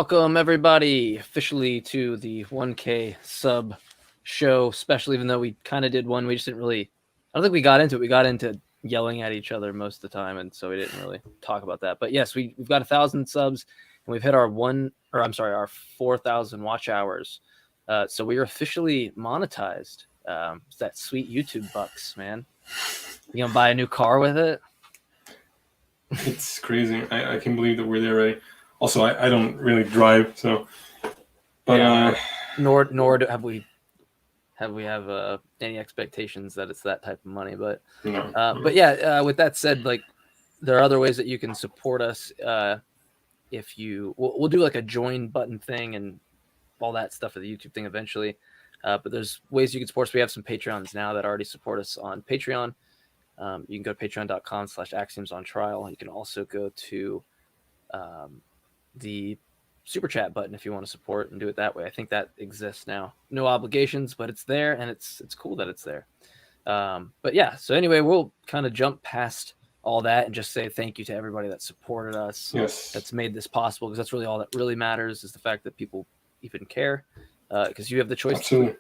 Welcome everybody officially to the 1K sub show special, even though we kind of did one. We just didn't really, I don't think we got into it. We got into yelling at each other most of the time, and so we didn't really talk about that. But yes, we've got 1,000 subs, and we've hit our our 4,000 watch hours. So we are officially monetized. It's that sweet YouTube bucks, man. You gonna buy a new car with it? It's crazy. I can't believe that we're there already. Also, I don't really drive, so. But yeah, nor have we any expectations that it's that type of money. But no. But yeah, with that said, like there are other ways that you can support us. If you, we'll do like a join button thing and all that stuff for the YouTube thing eventually. But there's ways you can support us. We have some Patreons now that already support us on Patreon. You can go to patreon.com/axiomsontrial. You can also go to the super chat button if you want to support and do it that way. I think that exists now. No obligations, but it's there, and it's cool that it's there. But yeah, so anyway, we'll kind of jump past all that and just say thank you to everybody that supported us. Yes. That's made this possible, because that's really all that really matters, is the fact that people even care, because you have the choice. Absolutely.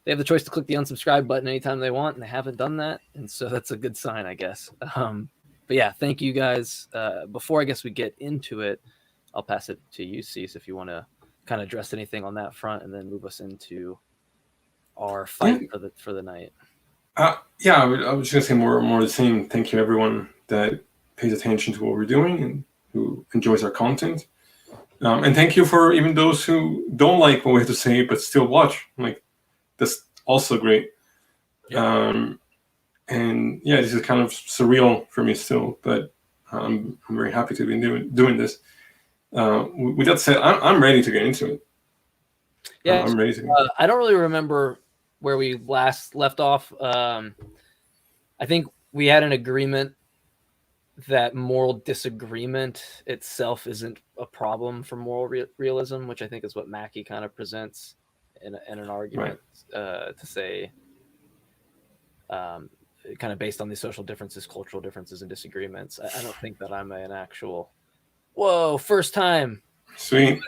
They have the choice to click the unsubscribe button anytime they want, and they haven't done that, and so that's a good sign, I guess. But yeah, thank you guys. Before I guess we get into it, I'll pass it to you, Cease, if you want to kind of address anything on that front, and then move us into our fight for the night. Yeah, I was just gonna say more the same. Thank you, everyone that pays attention to what we're doing and who enjoys our content. And thank you for even those who don't like what we have to say but still watch. Like, that's also great. Yeah. And yeah, this is kind of surreal for me still, but I'm very happy to be doing this. With that said, I'm ready to get into it. Yeah, I'm ready to. I don't really remember where we last left off. I think we had an agreement that moral disagreement itself isn't a problem for moral realism, which I think is what Mackey kind of presents in an argument, right. To say, kind of based on these social differences, cultural differences, and disagreements. I don't think that I'm an actual. Whoa! First time. Sweet.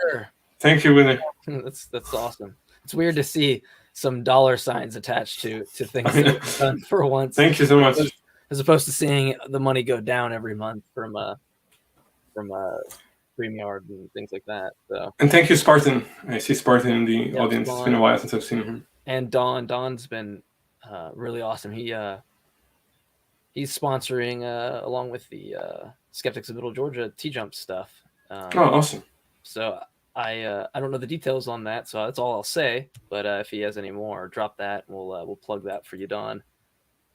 Thank you, Winnie. That's awesome. It's weird to see some dollar signs attached to things that we've done for once. Thank you so much. As opposed to seeing the money go down every month from StreamYard and things like that. So. And thank you, Spartan. I see Spartan in the audience. It's been a while since I've seen him. And Don's been really awesome. He's sponsoring along with the Skeptics of Middle Georgia T-Jump stuff. Awesome. So I don't know the details on that, so that's all I'll say. But if he has any more, drop that. And we'll plug that for you, Don.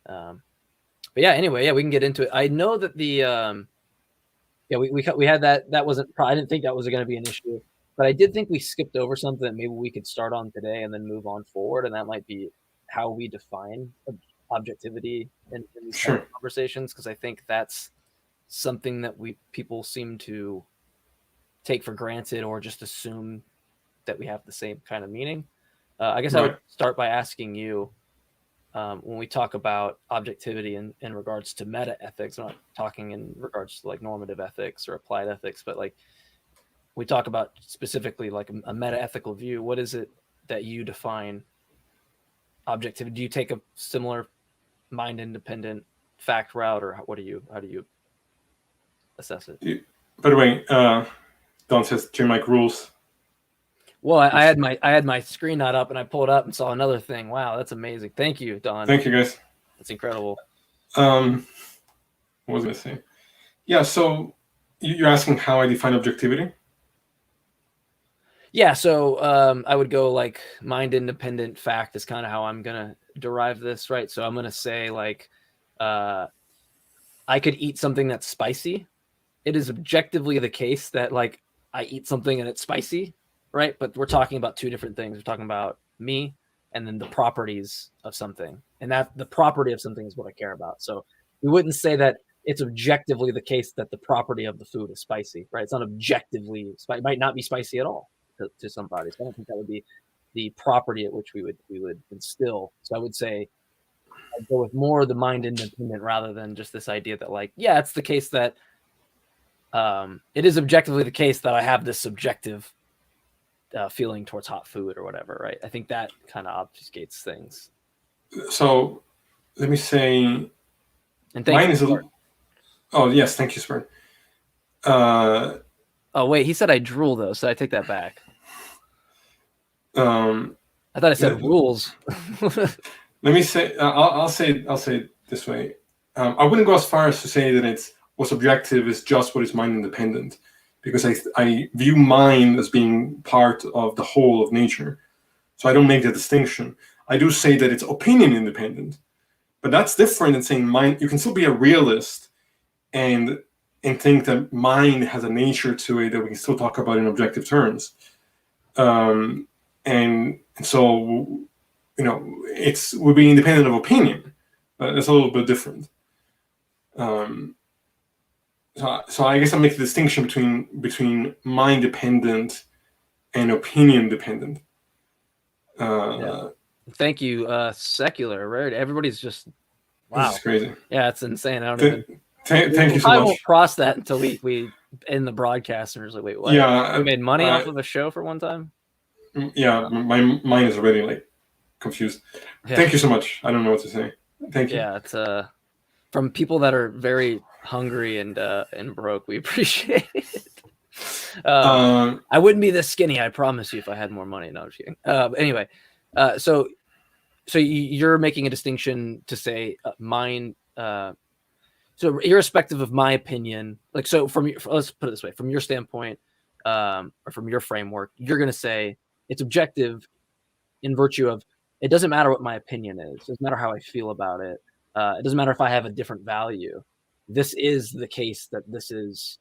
But yeah, anyway, yeah, we can get into it. I know that the we had that. That wasn't. I didn't think that was going to be an issue, but I did think we skipped over something that maybe we could start on today and then move on forward, and that might be how we define objectivity in these kind of conversations, because I think that's something that people seem to take for granted or just assume that we have the same kind of meaning. I guess I would start by asking you, when we talk about objectivity in regards to meta ethics, I'm not talking in regards to like normative ethics or applied ethics, but like we talk about specifically like a meta ethical view. What is it that you define objectivity? Do you take a similar mind independent fact route, or how do you assess it? By the way, Don says Mic rules. Well, I had my screen not up, and I pulled up and saw another thing. Wow, that's amazing. Thank you, Don. Thank you, guys. That's incredible. What was I going to say? Yeah, so you're asking how I define objectivity? Yeah, so I would go like mind independent fact is kind of how I'm going to derive this, right? So I'm going to say like I could eat something that's spicy. It is objectively the case that like I eat something and it's spicy, right? But we're talking about two different things. We're talking about me and then the properties of something. And that the property of something is what I care about. So we wouldn't say that it's objectively the case that the property of the food is spicy, right? It's not objectively spicy. It might not be spicy at all to somebody. So I don't think that would be the property at which we would instill. So I would say I'd go with more the mind independent rather than just this idea that like, it's the case that it is objectively the case that I have this subjective feeling towards hot food or whatever, right? I think that kind of obfuscates things. So let me say, And thank mine you. is a. Oh yes, thank you, Spurt. Uh, Oh wait, he said I drool though, so I take that back. um, I thought I said let, rules. let me say. I'll say. I'll say it this way. I wouldn't go as far as to say that it's what's objective is just what is mind independent, because I view mind as being part of the whole of nature. So I don't make the distinction. I do say that it's opinion independent, but that's different than saying mind. You can still be a realist and think that mind has a nature to it that we can still talk about in objective terms. And so, it's would be independent of opinion. It's a little bit different. Um, so I guess I make the distinction between mind dependent and opinion dependent. Yeah. Thank you, secular. Right? Everybody's just wow. This is crazy. Yeah, it's insane. I don't even. Thank you so I much. won't cross that until we end the broadcast and we're like, wait, what? Yeah, we made money off of a show for one time. Yeah, my mind is already like confused. Yeah. Thank you so much. I don't know what to say. Thank you. Yeah, it's from people that are very hungry and broke. We appreciate it. I wouldn't be this skinny, I promise you, if I had more money. No, I'm just kidding. Anyway, so you're making a distinction to say mind. So irrespective of my opinion, like, so let's put it this way, from your standpoint, or from your framework, you're going to say it's objective in virtue of it doesn't matter what my opinion is. It doesn't matter how I feel about it. It doesn't matter if I have a different value. This is the case that this is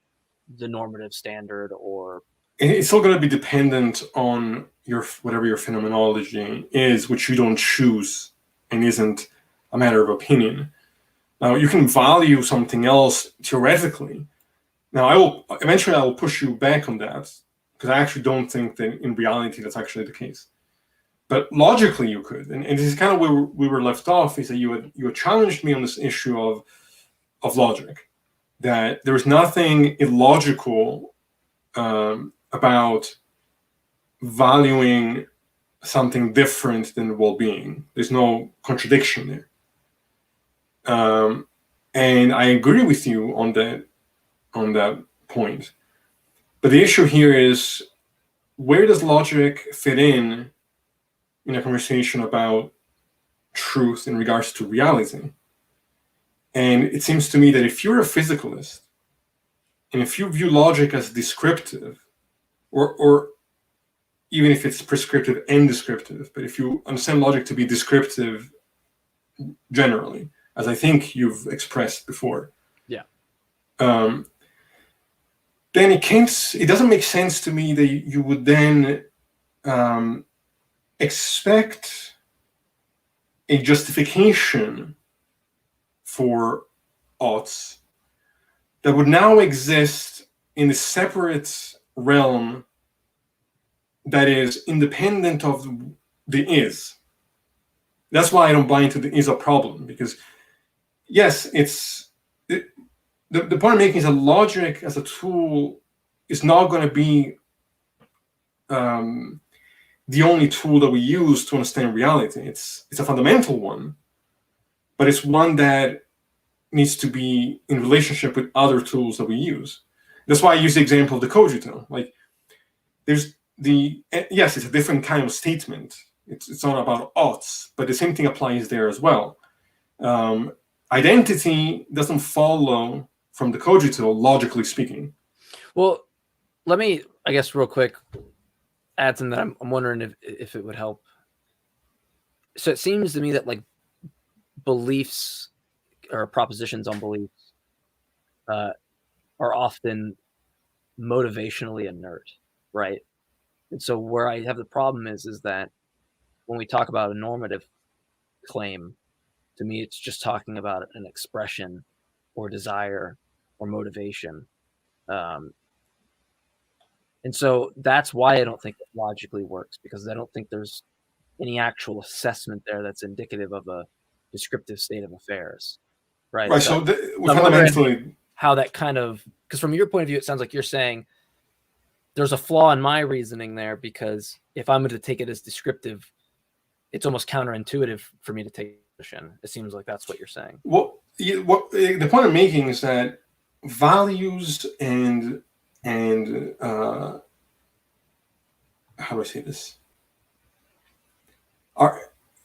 the normative standard, or it's still going to be dependent on whatever your phenomenology is, which you don't choose and isn't a matter of opinion. Now you can value something else theoretically. Now I will push you back on that, because I actually don't think that in reality that's actually the case. But logically you could, and this is kind of where we were left off, is that you had challenged me on this issue of logic, that there was nothing illogical about valuing something different than well-being. There's no contradiction there. And I agree with you on that point. But the issue here is, where does logic fit in a conversation about truth in regards to reality? And it seems to me that if you're a physicalist, and if you view logic as descriptive, or even if it's prescriptive and descriptive, but if you understand logic to be descriptive generally, as I think you've expressed before, yeah, then it doesn't make sense to me that you would then expect a justification for oughts that would now exist in a separate realm that is independent of the is. That's why I don't buy into the is a problem, because yes, the point I'm making is that logic as a tool is not going to be the only tool that we use to understand reality. It's a fundamental one, but it's one that needs to be in relationship with other tools that we use. That's why I use the example of the cogito. Like, there's yes, it's a different kind of statement. It's not about oughts, but the same thing applies there as well. Identity doesn't follow from the cogito, logically speaking. Well, let me, I guess, real quick, add something that I'm wondering if it would help. So it seems to me that, like, beliefs or propositions on beliefs are often motivationally inert, right? And so where I have the problem is that when we talk about a normative claim, to me, it's just talking about an expression or desire or motivation. And so that's why I don't think it logically works, because I don't think there's any actual assessment there that's indicative of a descriptive state of affairs, right? Right. So fundamentally, how that kind of, because from your point of view, it sounds like you're saying there's a flaw in my reasoning there, because if I'm going to take it as descriptive, it's almost counterintuitive for me to take position. It seems like that's what you're saying. The point I'm making is that values and how do I say this?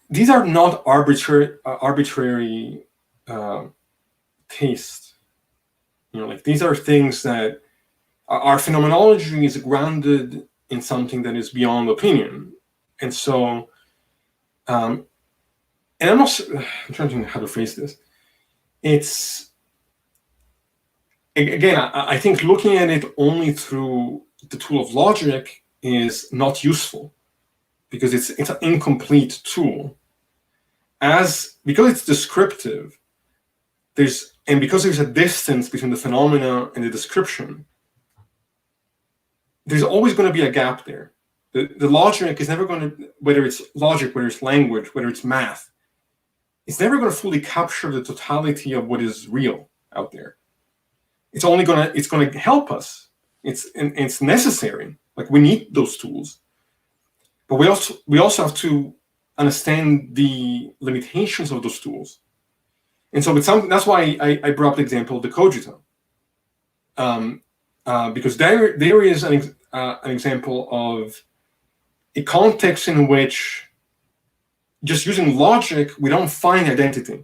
These are not arbitrary tastes. Like these are things that our phenomenology is grounded in something that is beyond opinion, and so, and I'm trying to think how to phrase this. It's again, I think looking at it only through the tool of logic is not useful, because it's an incomplete tool. Because it's descriptive, because there's a distance between the phenomena and the description, there's always going to be a gap there. The logic is never going to, whether it's logic, whether it's language, whether it's math, it's never going to fully capture the totality of what is real out there. It's going to help us. It's necessary. Like, we need those tools, but we also have to understand the limitations of those tools. And so that's why I brought up the example of the cogito, because there is an example of a context in which, just using logic, we don't find identity.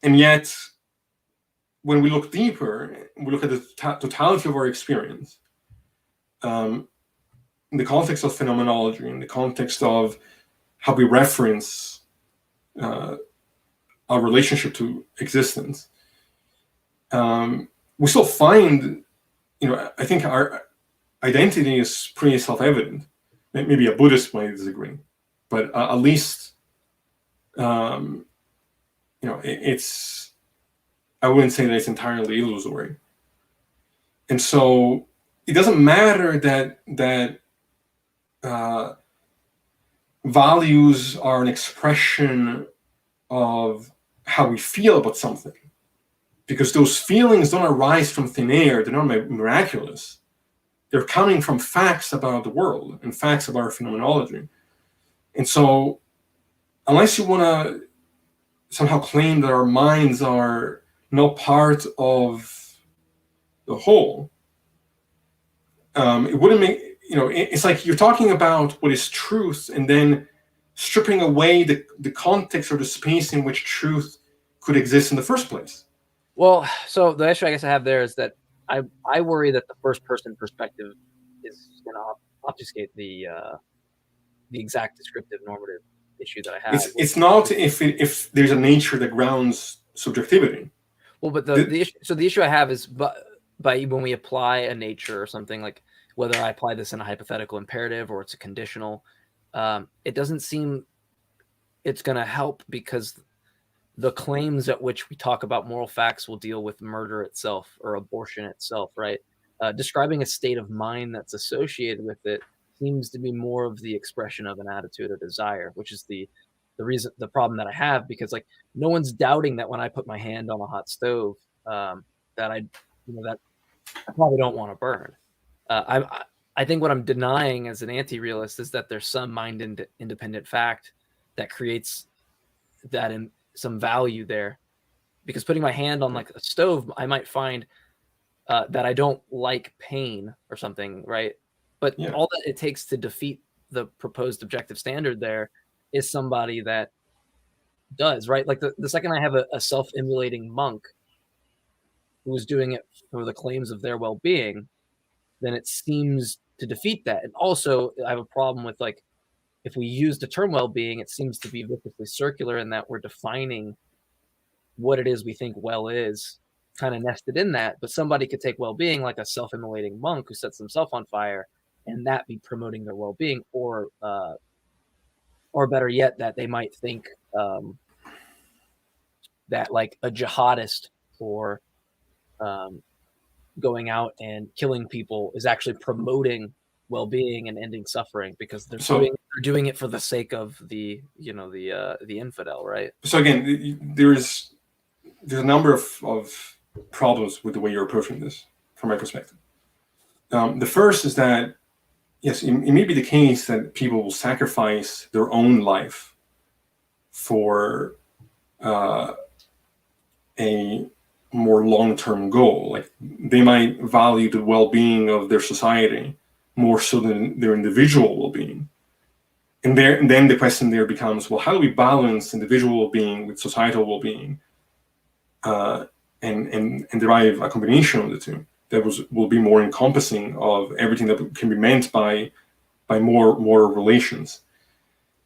And yet, when we look deeper, we look at the totality of our experience, in the context of phenomenology, in the context of how we reference our relationship to existence, we still find, I think our identity is pretty self-evident. Maybe a Buddhist might disagree, but at least, it's, I wouldn't say that it's entirely illusory. And so it doesn't matter that values are an expression of how we feel about something, because those feelings don't arise from thin air. They're not miraculous. They're coming from facts about the world and facts about our phenomenology. And so, unless you want to somehow claim that our minds are not part of the whole, it wouldn't make, it's like you're talking about what is truth and then stripping away the context or the space in which truth could exist in the first place. Well, so the issue I guess I have there is that I worry that the first person perspective is going to obfuscate the exact descriptive normative issue that I have. It's not if there's a nature that grounds subjectivity. Well, but the issue I have is by when we apply a nature or something, like whether I apply this in a hypothetical imperative or it's a conditional, it doesn't seem it's going to help, because the claims at which we talk about moral facts will deal with murder itself or abortion itself, right? Describing a state of mind that's associated with it seems to be more of the expression of an attitude or desire, which is the problem that I have, because like no one's doubting that when I put my hand on a hot stove, that I probably don't want to burn. I think what I'm denying as an anti-realist is that there's some mind independent fact that creates that in some value there, because putting my hand on like a stove, I might find that I don't like pain or something, right? But all that it takes to defeat the proposed objective standard there is somebody that does, right? Like the second I have a self-immolating monk who is doing it for the claims of their well-being, then it seems to defeat that. And also, I have a problem with, like, if we use the term well-being, it seems to be viciously circular in that we're defining what it is we think well is, kind of nested in that. But somebody could take well-being like a self-immolating monk who sets himself on fire, and that be promoting their well-being, or better yet, that they might think that like a jihadist or going out and killing people is actually promoting well-being and ending suffering, because they're doing it for the sake of the infidel, right? So again, there's a number of problems with the way you're approaching this, from my perspective. The first is that, yes, it may be the case that people will sacrifice their own life for a more long-term goal. Like they might value the well-being of their society more so than their individual well-being. And then the question there becomes, well, how do we balance individual well-being with societal well-being, and derive a combination of the two that will be more encompassing of everything that can be meant by more relations.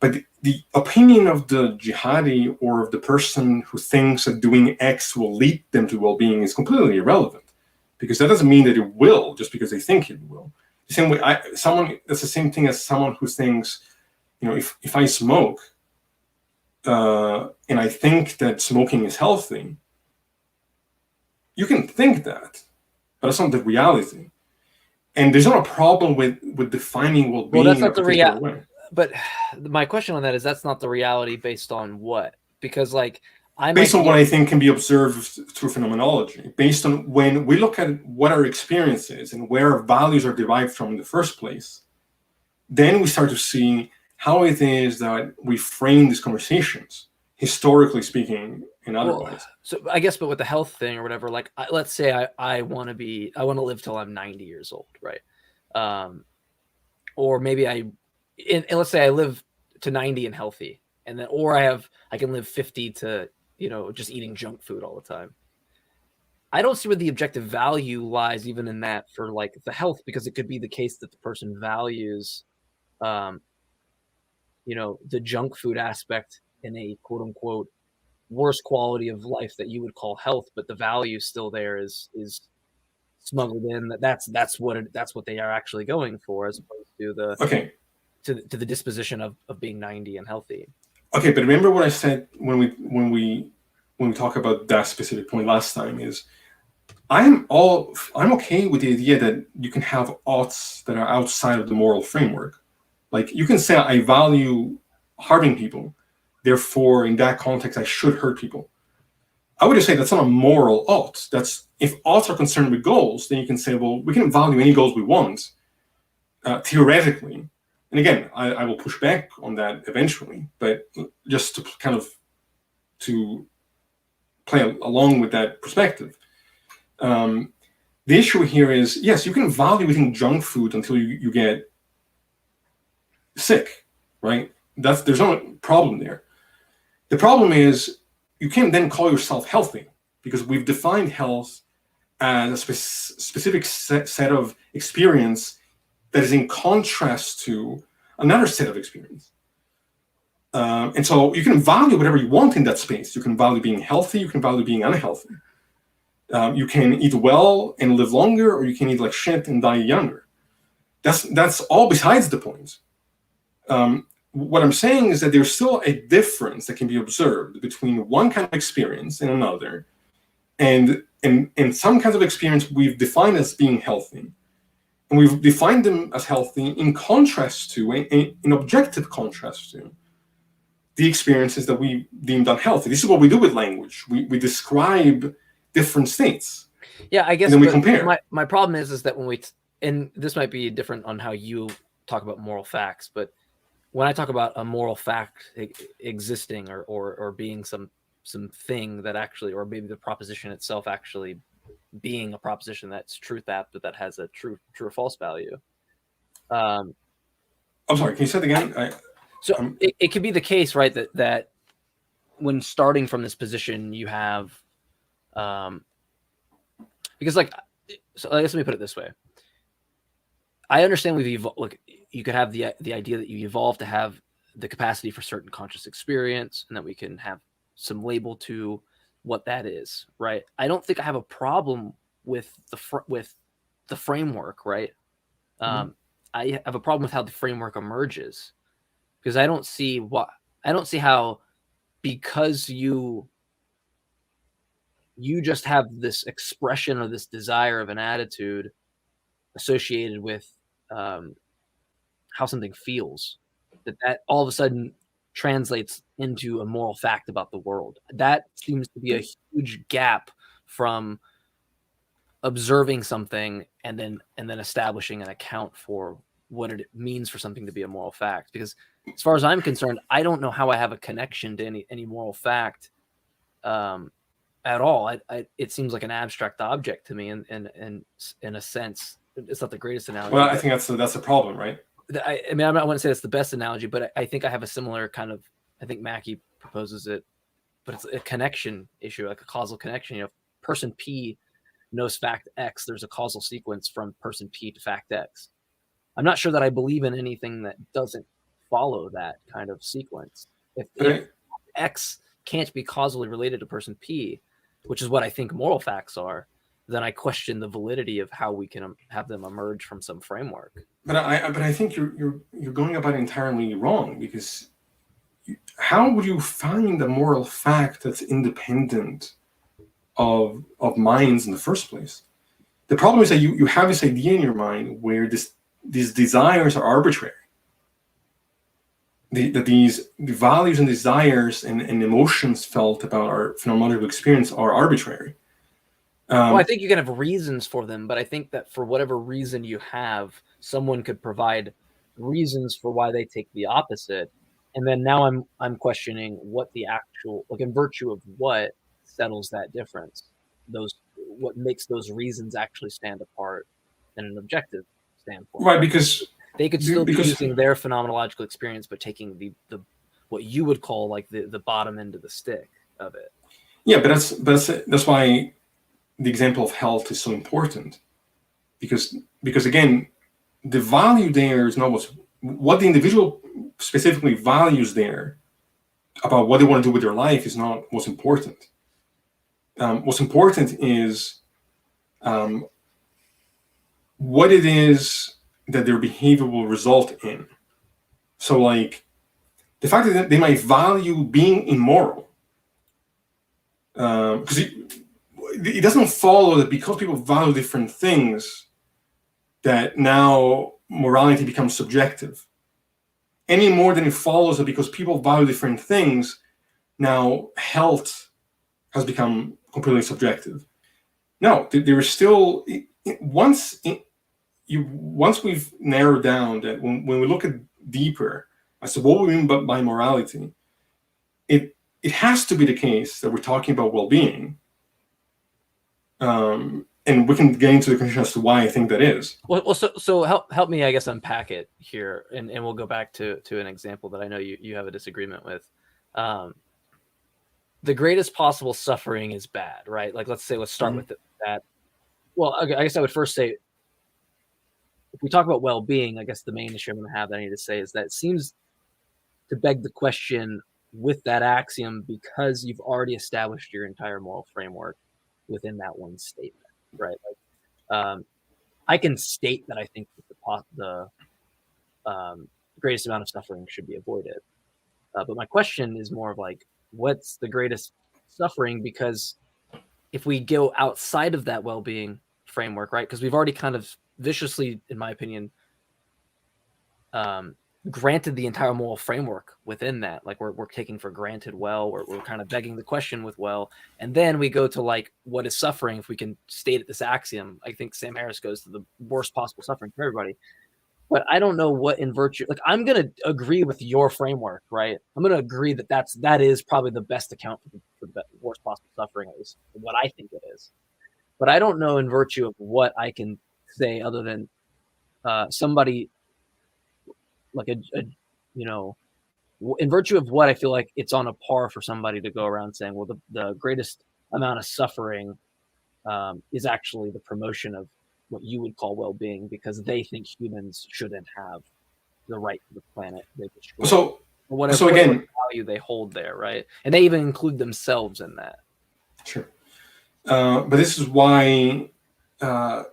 But the opinion of the jihadi or of the person who thinks that doing X will lead them to well-being is completely irrelevant, because that doesn't mean that it will just because they think it will. The same way, that's the same thing as someone who thinks, if I smoke, and I think that smoking is healthy, you can think that, but that's not the reality. And there's not a problem with defining well-being in a particular way. But my question on that is, that's not the reality based on what? Because based on what I think can be observed through phenomenology, based on when we look at what our experience is and where our values are derived from in the first place, then we start to see how it is that we frame these conversations, historically speaking and otherwise. So I guess, but with the health thing or whatever, let's say I want to live till I'm 90 years old, right? Or maybe and let's say I live to 90 and healthy, and then, or I can live 50 to, just eating junk food all the time. I don't see where the objective value lies even in that for the health, because it could be the case that the person values, the junk food aspect in a quote unquote worse quality of life that you would call health, but the value still there is smuggled in. That's what they are actually going for, as opposed to the disposition of being 90 and healthy. Okay, but remember what I said when we talk about that specific point last time is I'm okay with the idea that you can have oughts that are outside of the moral framework. Like you can say I value harming people, therefore in that context I should hurt people. I would just say that's not a moral ought. That's, if oughts are concerned with goals, then you can say, well, we can value any goals we want, theoretically. And again, I will push back on that eventually, but just to kind of to play along with that perspective. The issue here is, yes, you can value eating junk food until you get sick, right? There's no problem there. The problem is you can't then call yourself healthy, because we've defined health as a specific set of experience that is in contrast to another set of experience. And so you can value whatever you want in that space. You can value being healthy, you can value being unhealthy. You can eat well and live longer, or you can eat like shit and die younger. That's all besides the point. What I'm saying is that there's still a difference that can be observed between one kind of experience and another. And some kinds of experience we've defined as being healthy. And we've defined them as healthy in contrast to, in objective contrast to, the experiences that we deemed unhealthy. This is what we do with language. We describe different states. Yeah, I guess. And then we compare. My problem is that when and this might be different on how you talk about moral facts, but when I talk about a moral fact existing or being some thing that actually, or maybe the proposition itself actually being a proposition that's truth but that has a true or false value. I'm sorry, can you say it again? It could be the case, right, that when starting from this position, you have, because so I guess let me put it this way. I understand we've evolved. You could have the idea that you evolve to have the capacity for certain conscious experience, and that we can have some label to what that is, right? I don't think I have a problem with the framework, right? I have a problem with how the framework emerges, because I don't see how, because you just have this expression or this desire of an attitude associated with how something feels, that all of a sudden translates into a moral fact about the world. That seems to be a huge gap from observing something and then establishing an account for what it means for something to be a moral fact. Because as far as I'm concerned, I don't know how I have a connection to any moral fact at all. It seems like an abstract object to me, in a sense. It's not the greatest analogy. Well, I think that's a problem, right? I mean, I wouldn't say it's the best analogy, but I think I have a similar kind of. I think Mackey proposes it, but it's a connection issue, like a causal connection. You know, person P knows fact X. There's a causal sequence from person P to fact X. I'm not sure that I believe in anything that doesn't follow that kind of sequence. If X can't be causally related to person P, which is what I think moral facts are, then I question the validity of how we can have them emerge from some framework. But I think you're going about it entirely wrong, because how would you find a moral fact that's independent of minds in the first place? The problem is that you have this idea in your mind where these desires are arbitrary. That the values and desires and emotions felt about our phenomenological experience are arbitrary. Well, I think you can have reasons for them, but I think that for whatever reason you have, someone could provide reasons for why they take the opposite. And then now I'm questioning what the actual, like, in virtue of what settles that difference, what makes those reasons actually stand apart in an objective standpoint. Right, because they could still be using their phenomenological experience, but taking the what you would call like the bottom end of the stick of it. Yeah, but that's why the example of health is so important, because again, the value there is not what the individual specifically values there about what they want to do with their life is not what's important. What's important is what it is that their behavior will result in. So, like, the fact that they might value being immoral, because it doesn't follow that because people value different things, that now morality becomes subjective. Any more than it follows that because people value different things, now health has become completely subjective. No, there is still, once we've narrowed down that when we look at deeper as to what we mean by morality, it has to be the case that we're talking about well-being. And we can get into the conclusion as to why I think that is. Well, so help me, I guess, unpack it here, and we'll go back to an example that I know you have a disagreement with. The greatest possible suffering is bad, right? Like, let's start with that. Well, okay, I guess I would first say, if we talk about well-being, I guess the main issue I'm going to have that I need to say is that it seems to beg the question with that axiom, because you've already established your entire moral framework within that one statement, right? Like, I can state that I think that the greatest amount of suffering should be avoided, but my question is more of like, what's the greatest suffering? Because if we go outside of that well-being framework, right? Because we've already kind of viciously, in my opinion, granted the entire moral framework within that. Like, we're taking for granted we're kind of begging the question with and then we go to like, what is suffering? If we can state it this axiom, I think Sam Harris goes to the worst possible suffering for everybody. But I don't know what in virtue, like, I'm going to agree with your framework, right? I'm going to agree that is probably the best account for the worst possible suffering, at least what I think it is. But I don't know in virtue of what I can say other than somebody like in virtue of what I feel like it's on a par for somebody to go around saying, well, the greatest amount of suffering is actually the promotion of what you would call well-being, because they think humans shouldn't have the right to the planet they destroy. So whatever value they hold there, right? And they even include themselves in that. Sure. But this is why I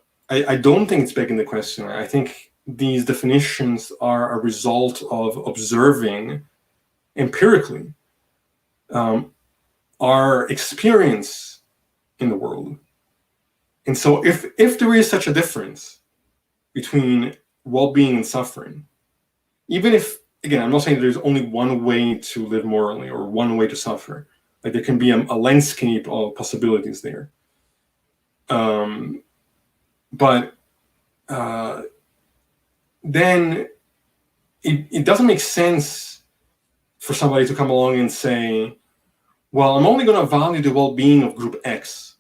don't think it's begging the question. I think these definitions are a result of observing empirically our experience in the world. And so if there is such a difference between well-being and suffering, even if, again, I'm not saying there's only one way to live morally or one way to suffer. Like, there can be a landscape of possibilities there. But then it doesn't make sense for somebody to come along and say, well, I'm only going to value the well-being of group X.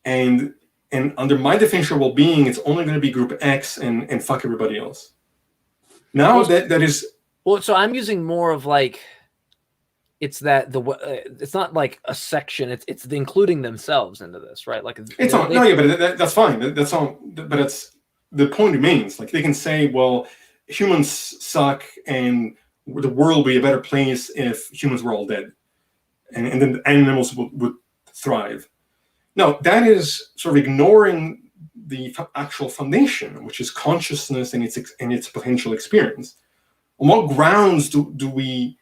And under my definition of well-being, it's only going to be group X and fuck everybody else. Now that is... Well, so I'm using more of like, it's that it's not like a section. It's the including themselves into this, right? Like it's not. No, yeah, but that's fine. That's all. But it's the point remains. Like they can say, well, humans suck, and the world would be a better place if humans were all dead, and then animals would thrive. No, that is sort of ignoring the actual foundation, which is consciousness and its potential experience. On what grounds do we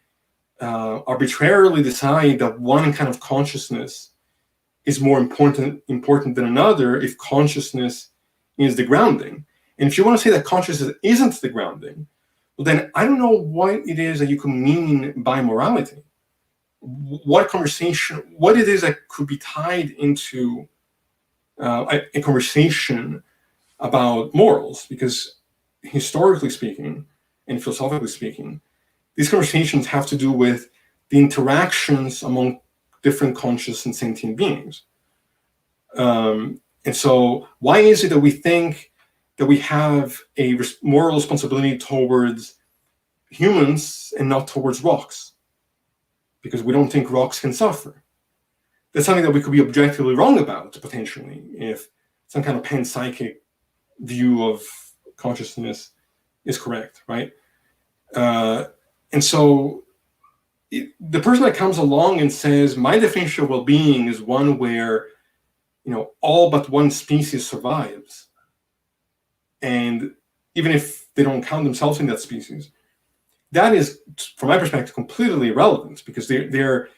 arbitrarily decide that one kind of consciousness is more important than another if consciousness is the grounding? And if you want to say that consciousness isn't the grounding, well, then I don't know what it is that you can mean by morality. What it is that could be tied into a conversation about morals, because historically speaking and philosophically speaking, these conversations have to do with the interactions among different conscious and sentient beings. And so why is it that we think that we have a moral responsibility towards humans and not towards rocks? Because we don't think rocks can suffer. That's something that we could be objectively wrong about, potentially, if some kind of panpsychic view of consciousness is correct, right? And so the person that comes along and says, my definition of well-being is one where, all but one species survives. And even if they don't count themselves in that species, that is, from my perspective, completely irrelevant, because they're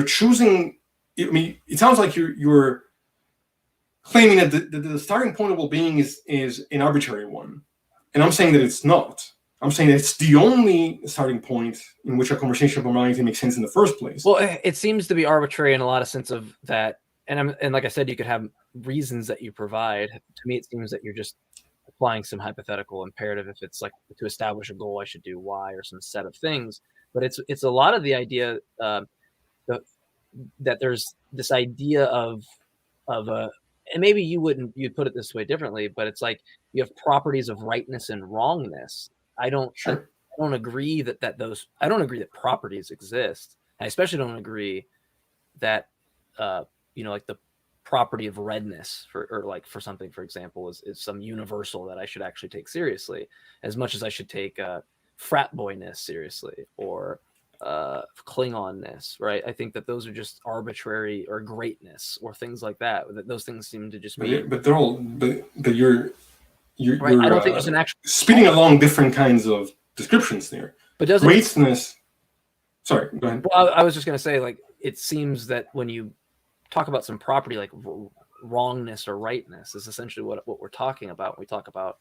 choosing. I mean, it sounds like you're claiming that the starting point of well-being is an arbitrary one, and I'm saying that it's not. I'm saying that it's the only starting point in which a conversation about morality makes sense in the first place. Well, it seems to be arbitrary in a lot of sense of that, and like I said, you could have reasons that you provide. To me, it seems that you're just applying some hypothetical imperative. If it's like to establish a goal, I should do Y or some set of things. But it's a lot of the idea that there's this idea of a, and maybe you'd put it this way differently, but it's like you have properties of rightness and wrongness. I don't agree I don't agree that properties exist. I especially don't agree that like the property of redness for something, for example, is some universal that I should actually take seriously, as much as I should take frat boyness seriously, or Klingonness, right? I think that those are just arbitrary, or greatness, or things like that. Those things seem to just be. But they're all. But you're right. I don't think there's an actual speeding along different kinds of descriptions there. But doesn't greatness? Sorry, go ahead. Well, I was just going to say, like, it seems that when you talk about some property like wrongness or rightness, is essentially what we're talking about when we talk about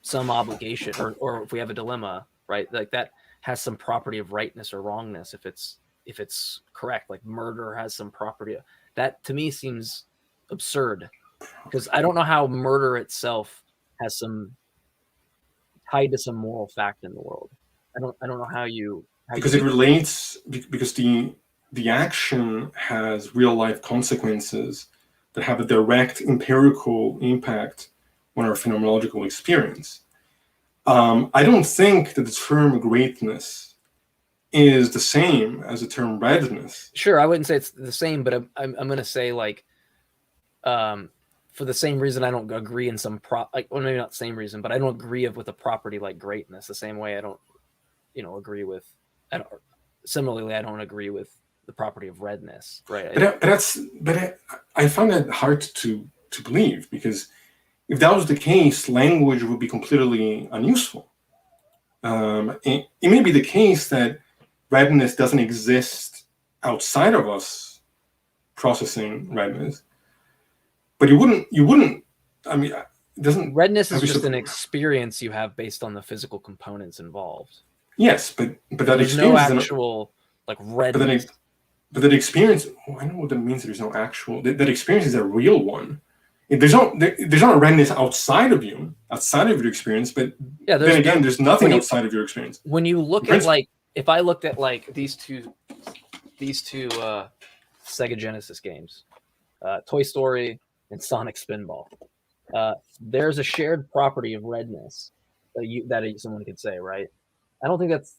some obligation, or if we have a dilemma, right? Like that has some property of rightness or wrongness if it's correct. Like murder has some property. That to me seems absurd, because I don't know how murder itself has some tied to some moral fact in the world. I don't know how because it relates, because the action has real life consequences that have a direct empirical impact on our phenomenological experience. I don't think that the term greatness is the same as the term redness. Sure, I wouldn't say it's the same, but I'm going to say, like, for the same reason I don't agree in some maybe not the same reason, but I don't agree with a property like greatness the same way I don't, agree with. Similarly, I don't agree with the property of redness, right? But I find that hard to believe, because if that was the case, language would be completely unuseful. It may be the case that redness doesn't exist outside of us processing redness, but you wouldn't. I mean, it doesn't. Redness is just an experience you have based on the physical components involved. Yes, but that there's experience no actual like redness. But that experience, I know what that means. There's no actual. That experience is a real one. There's not a redness outside of your experience, but then again, there's nothing outside of your experience. When you look at like, if I looked at like these two Sega Genesis games, Toy Story and Sonic Spinball, there's a shared property of redness that someone could say, right? I don't think it's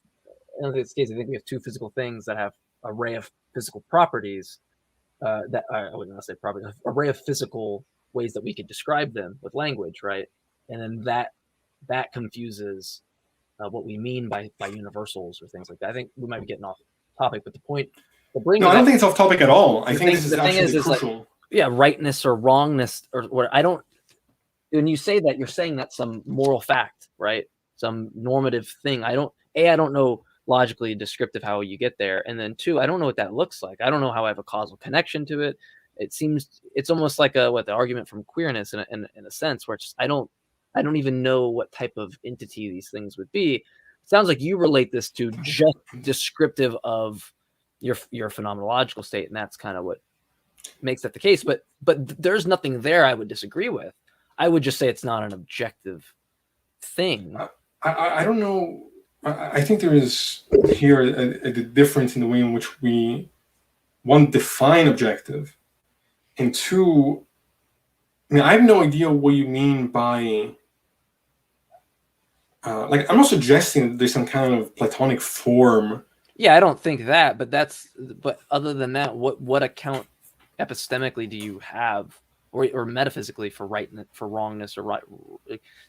the case. I think we have two physical things that have an array of physical properties. That I would not say property, an array of physical ways that we could describe them with language, right? And then that confuses what we mean by universals or things like that. I think we might be getting off topic, but the point. No, I don't think it's off topic at all. I think this is actually crucial. Like, yeah, rightness or wrongness or what. I don't. When you say that, you're saying that's some moral fact, right? Some normative thing. I don't know logically descriptive how you get there, and then two, I don't know what that looks like. I don't know how I have a causal connection to it. It seems it's almost like the argument from queerness in a sense, where it's I don't even know what type of entity these things would be. It sounds like you relate this to just descriptive of your phenomenological state, and that's kind of what makes that the case. But there's nothing there I would disagree with. I would just say it's not an objective thing. I don't know. I think there is here a difference in the way in which we, one, define objective, and two, I mean, I have no idea what you mean by, like, I'm not suggesting that there's some kind of Platonic form. Yeah, I don't think that, but other than that, what account epistemically do you have? Or metaphysically for wrongness or right.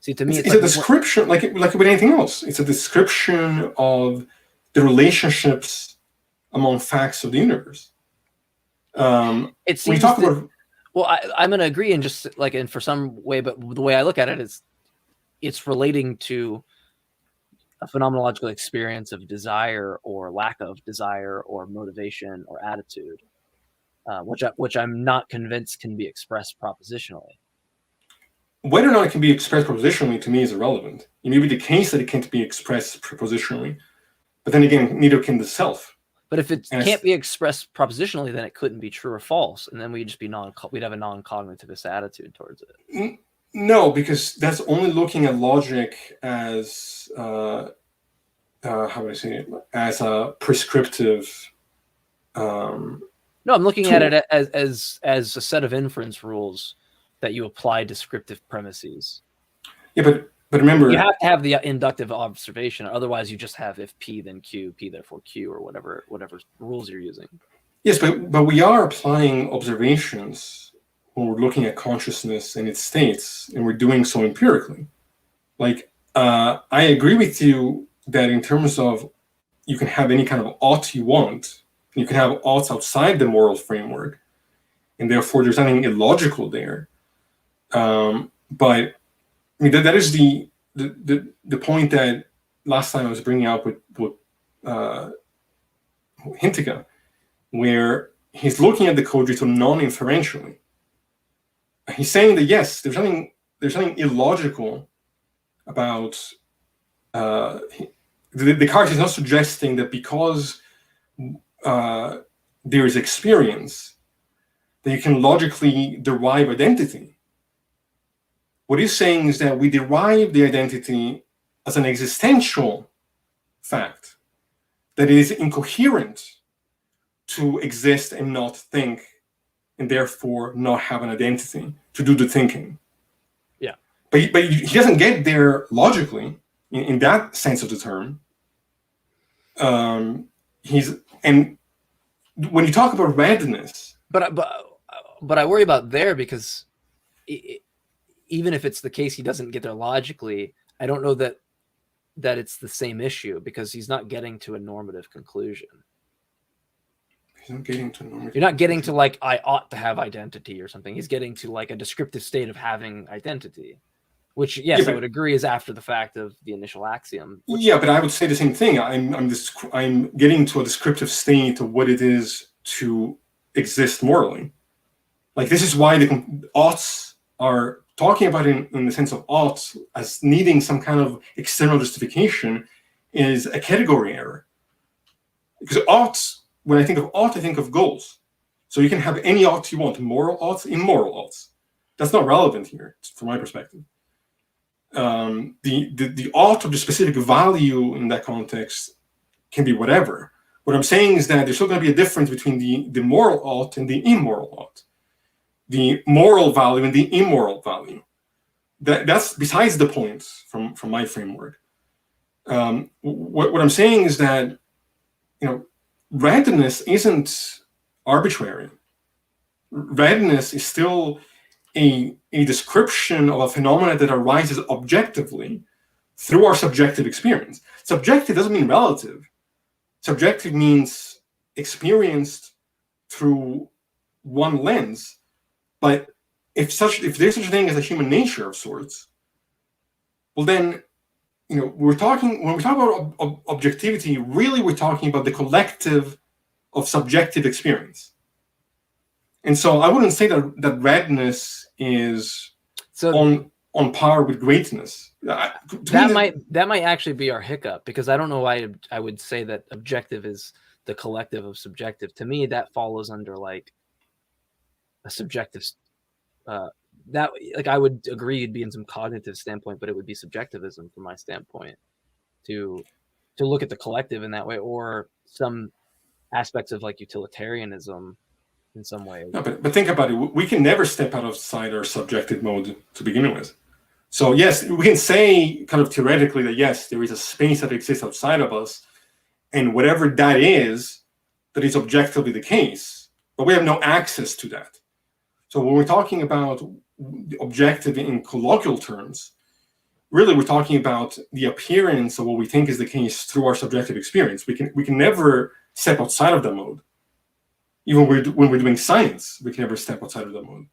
See, to me, it's a description, like with anything else. It's a description of the relationships among facts of the universe. It seems. When you talk about, well, I'm going to agree, and just like, and for some way, but the way I look at it is, it's relating to a phenomenological experience of desire or lack of desire or motivation or attitude. Which I'm not convinced can be expressed propositionally. Whether or not it can be expressed propositionally, to me, is irrelevant. It may be the case that it can't be expressed propositionally, but then again, neither can the self. But if it can't be expressed propositionally, then it couldn't be true or false, and then we'd just be we'd have a non-cognitivist attitude towards it. No, because that's only looking at logic as how would I say it? As a prescriptive. No, I'm looking at it as a set of inference rules that you apply descriptive premises. Yeah, but remember, you have to have the inductive observation. Otherwise, you just have if P then Q, P therefore Q, or whatever rules you're using. Yes, but we are applying observations when we're looking at consciousness and its states, and we're doing so empirically. Like, I agree with you that in terms of you can have any kind of ought you want. You can have oughts outside the moral framework, and therefore there's nothing illogical there. But I mean that is the point that last time I was bringing up with Hintika, where he's looking at the cogito non-inferentially. He's saying that yes, there's nothing illogical about Descartes is not suggesting that because there is experience that you can logically derive identity. What he's saying is that we derive the identity as an existential fact, that it is incoherent to exist and not think, and therefore not have an identity to do the thinking. Yeah. But he doesn't get there logically in that sense of the term. And when you talk about randomness, but I worry about there because even if it's the case he doesn't get there logically, I don't know that it's the same issue because he's not getting to a normative conclusion. He's not getting to normative. You're not getting to like I ought to have identity or something. He's getting to like a descriptive state of having identity. Which, yes, I would agree is after the fact of the initial axiom. Yeah, but I would say the same thing. I'm getting to a descriptive state of what it is to exist morally. Like, this is why the oughts are talking about in the sense of oughts as needing some kind of external justification is a category error. Because oughts, when I think of ought, I think of goals. So you can have any ought you want, moral oughts, immoral oughts. That's not relevant here, from my perspective. The ought of the specific value in that context can be whatever. What I'm saying is that there's still going to be a difference between the moral ought and the immoral ought, the moral value and the immoral value. That's besides the point from my framework. What I'm saying is that, readiness isn't arbitrary. Readiness is still a description of a phenomenon that arises objectively through our subjective experience. Subjective doesn't mean relative. Subjective means experienced through one lens. But if there's such a thing as a human nature of sorts, well then, when we talk about objectivity, really we're talking about the collective of subjective experience. And so I wouldn't say that readiness is on par with greatness. That might actually be our hiccup, because I don't know why I would say that objective is the collective of subjective. To me, that follows under like a subjective. That, like, I would agree it'd be in some cognitive standpoint, but it would be subjectivism from my standpoint to look at the collective in that way, or some aspects of like utilitarianism in some ways. No, but think about it. We can never step outside our subjective mode to begin with. So yes, we can say kind of theoretically that yes, there is a space that exists outside of us, and whatever that is objectively the case, but we have no access to that. So when we're talking about objective in colloquial terms, really we're talking about the appearance of what we think is the case through our subjective experience. We can never step outside of that mode. Even when we're doing science, we can never step outside of that mode.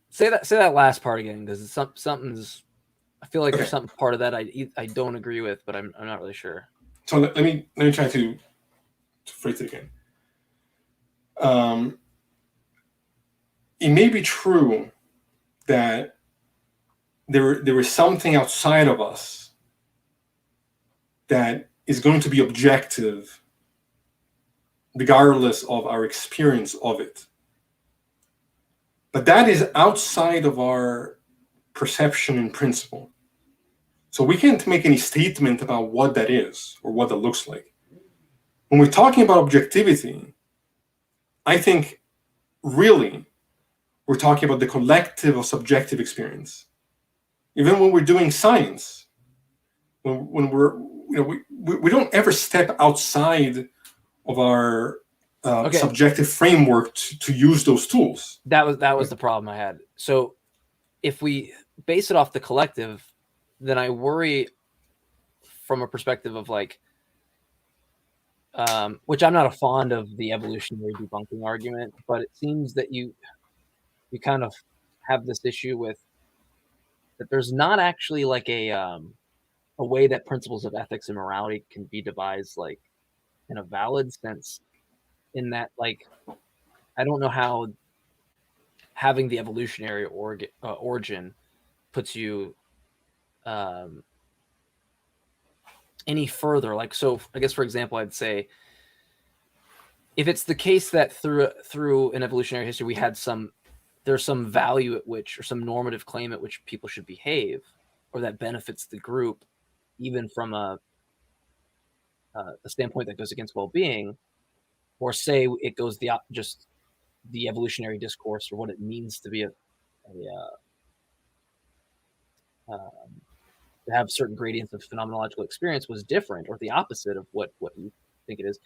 Say that last part again, because something's. I feel like there's something part of that I don't agree with, but I'm not really sure. So let me try to phrase it again. It may be true that there is something outside of us that is going to be objective regardless of our experience of it. But that is outside of our perception in principle. So we can't make any statement about what that is or what that looks like. When we're talking about objectivity, I think really we're talking about the collective of subjective experience. Even when we're doing science, when we're we don't ever step outside of our subjective framework to use those tools. That was the problem I had. So if we base it off the collective, then I worry from a perspective of like, which I'm not a fond of the evolutionary debunking argument, but it seems that you kind of have this issue with that there's not actually like a way that principles of ethics and morality can be devised like in a valid sense, in that like I don't know how having the evolutionary origin puts you any further. Like, so I guess, for example, I'd say if it's the case that through an evolutionary history there's some value at which, or some normative claim at which people should behave, or that benefits the group, even from a standpoint that goes against well-being, or say it goes just the evolutionary discourse or what it means to be to have certain gradients of phenomenological experience was different, or the opposite of what you think it is.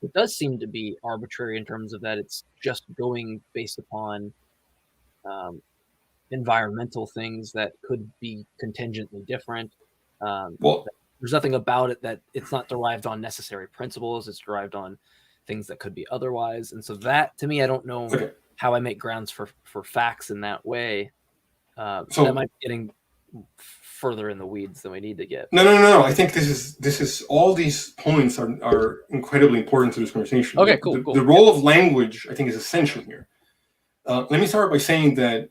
It does seem to be arbitrary in terms of that it's just going based upon environmental things that could be contingently different. There's nothing about it that it's not derived on necessary principles. It's derived on things that could be otherwise. And so that, to me, I don't know how I make grounds for facts in that way. So that might be getting further in the weeds than we need to get. No. I think this is all these points are incredibly important to this conversation. Okay, cool. The role of language, I think, is essential here. Let me start by saying that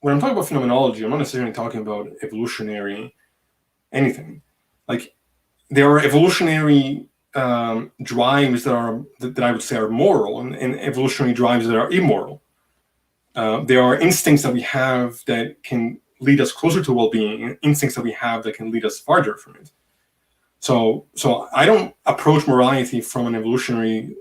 when I'm talking about phenomenology, I'm not necessarily talking about evolutionary anything. Like, there are evolutionary drives that I would say are moral, and evolutionary drives that are immoral. There are instincts that we have that can lead us closer to well-being, and instincts that we have that can lead us farther from it. So I don't approach morality from an evolutionary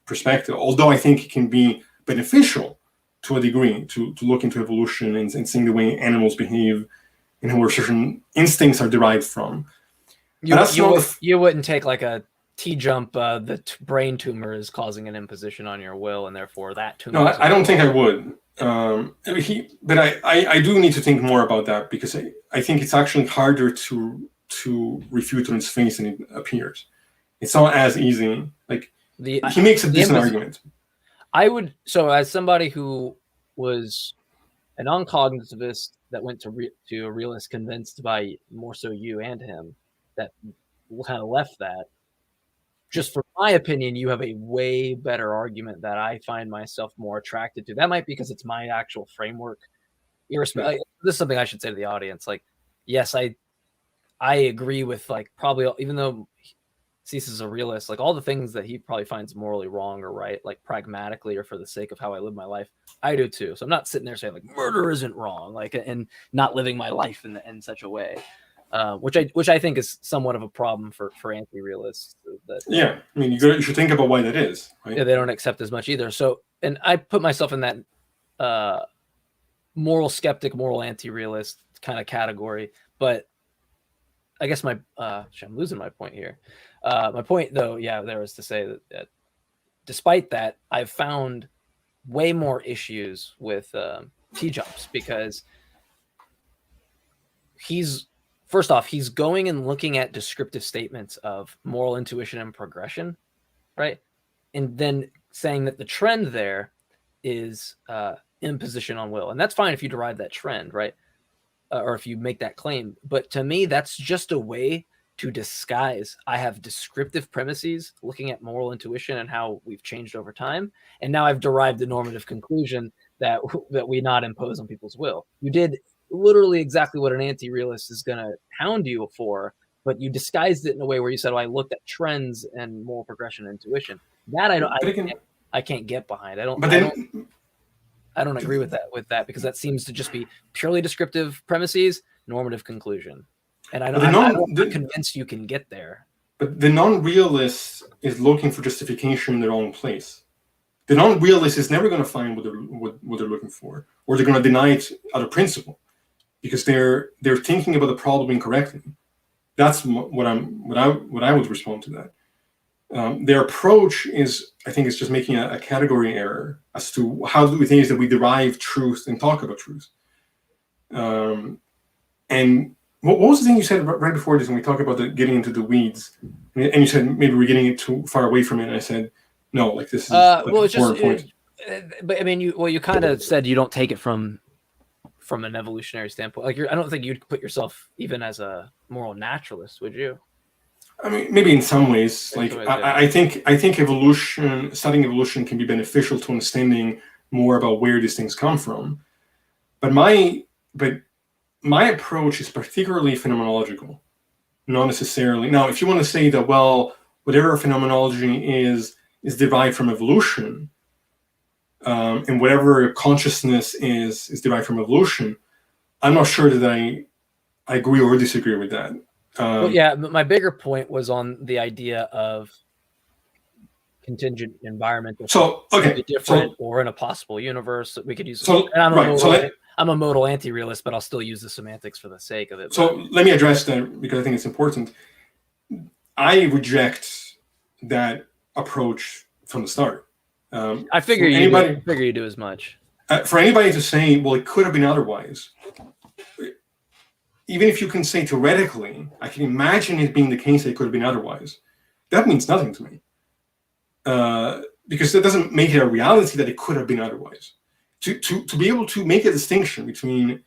perspective, although I think it can be beneficial to a degree to look into evolution and seeing the way animals behave and where certain instincts are derived from. You wouldn't take like a T-jump, the brain tumor is causing an imposition on your will, and therefore that tumor. No, I don't think I would. But I do need to think more about that, because I think it's actually harder to refute on its face than it appears. It's not as easy. Like, he makes a decent argument. So as somebody who was a non-cognitivist that went to a realist, convinced by more so you and him, that kind of left that. Just from my opinion, you have a way better argument that I find myself more attracted to. That might be because it's my actual framework. This is something I should say to the audience. Like, yes, I agree with, like, probably, even though Cease is a realist, like all the things that he probably finds morally wrong or right, like pragmatically or for the sake of how I live my life, I do too. So I'm not sitting there saying like murder isn't wrong, like, and not living my life in such a way. Which I think is somewhat of a problem for anti-realists. I mean, you should think about why that is. Right? Yeah, they don't accept as much either. So, and I put myself in that moral skeptic, moral anti-realist kind of category. But I guess I'm losing my point here. My point, though, there was to say that despite that, I've found way more issues with T-jumps, because first off, he's going and looking at descriptive statements of moral intuition and progression, right? And then saying that the trend there is imposition on will. And that's fine if you derive that trend, right? Or if you make that claim. But to me, that's just a way to disguise. I have descriptive premises looking at moral intuition and how we've changed over time. And now I've derived a normative conclusion that we not impose on people's will. You did literally exactly what an anti-realist is going to hound you for, but you disguised it in a way where you said, I looked at trends and moral progression and intuition. That I can't get behind. I don't agree with that because that seems to just be purely descriptive premises, normative conclusion. And I'm not convinced you can get there. But the non-realist is looking for justification in their own place. The non-realist is never going to find what they're looking for, or they're going to deny it out of principle, because they're thinking about the problem incorrectly. That's what I would respond to that. Their approach is, I think, is just making a category error as to how do we think is that we derive truth and talk about truth. And what was the thing you said right before this when we talked about getting into the weeds? And you said maybe we're getting too far away from it. And I said, no, like this is like an important point. But I mean, you kind of said you don't take it from an evolutionary standpoint. Like, I don't think you'd put yourself even as a moral naturalist, would you? I mean, maybe in some ways. Like, I think studying evolution can be beneficial to understanding more about where these things come from. But my approach is particularly phenomenological, not necessarily. Now, if you want to say that, well, whatever phenomenology is derived from evolution, and whatever consciousness is derived from evolution, I'm not sure that I agree or disagree with that. But my bigger point was on the idea of contingent environmental. Different, or in a possible universe that we could use. I'm a modal anti-realist, but I'll still use the semantics for the sake of it. So let me address that, because I think it's important. I reject that approach from the start. I figure you do as much. For anybody to say, well, it could have been otherwise, even if you can say theoretically, I can imagine it being the case that it could have been otherwise, that means nothing to me. Because that doesn't make it a reality that it could have been otherwise. To be able to make a distinction between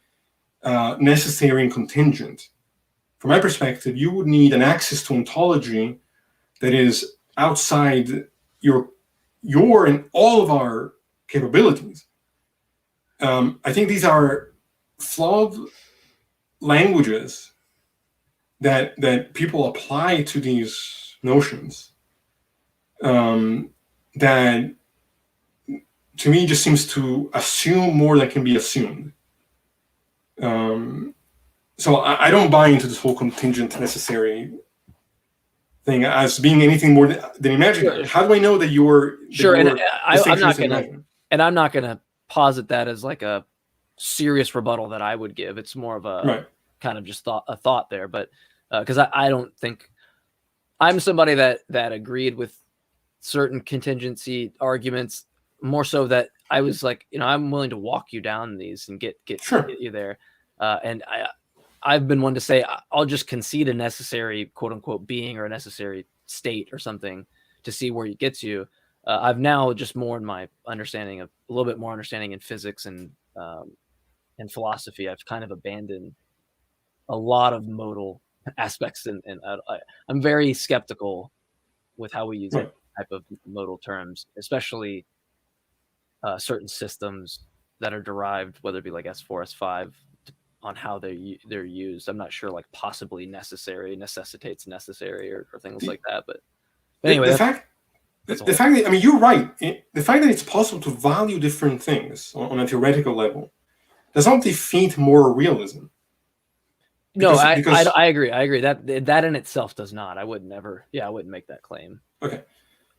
necessary and contingent, from my perspective, you would need an access to ontology that is outside your and all of our capabilities. I think these are flawed languages that people apply to these notions, that to me just seems to assume more than can be assumed. So I don't buy into this whole contingent necessary thing as being anything more than imaginary. How do I know that you're sure? And I'm not gonna, I'm not gonna posit that as like a serious rebuttal that I would give. It's more of a kind of just a thought there, but because I don't think I'm somebody that agreed with certain contingency arguments, more so that I was like, I'm willing to walk you down these and get you there. And I've been one to say I'll just concede a necessary quote unquote being or a necessary state or something to see where it gets you. I've now just more in my understanding of a little bit more understanding in physics and philosophy. I've kind of abandoned a lot of modal aspects, and I'm very skeptical with how we use that type of modal terms, especially certain systems that are derived, whether it be like S4, S5, on how they're used. I'm not sure, like possibly necessary necessitates necessary or things like that. But anyway, the fact that, I mean, you're right. The fact that it's possible to value different things on a theoretical level does not defeat moral realism. No, I agree. I agree that in itself does not. I wouldn't make that claim. Okay.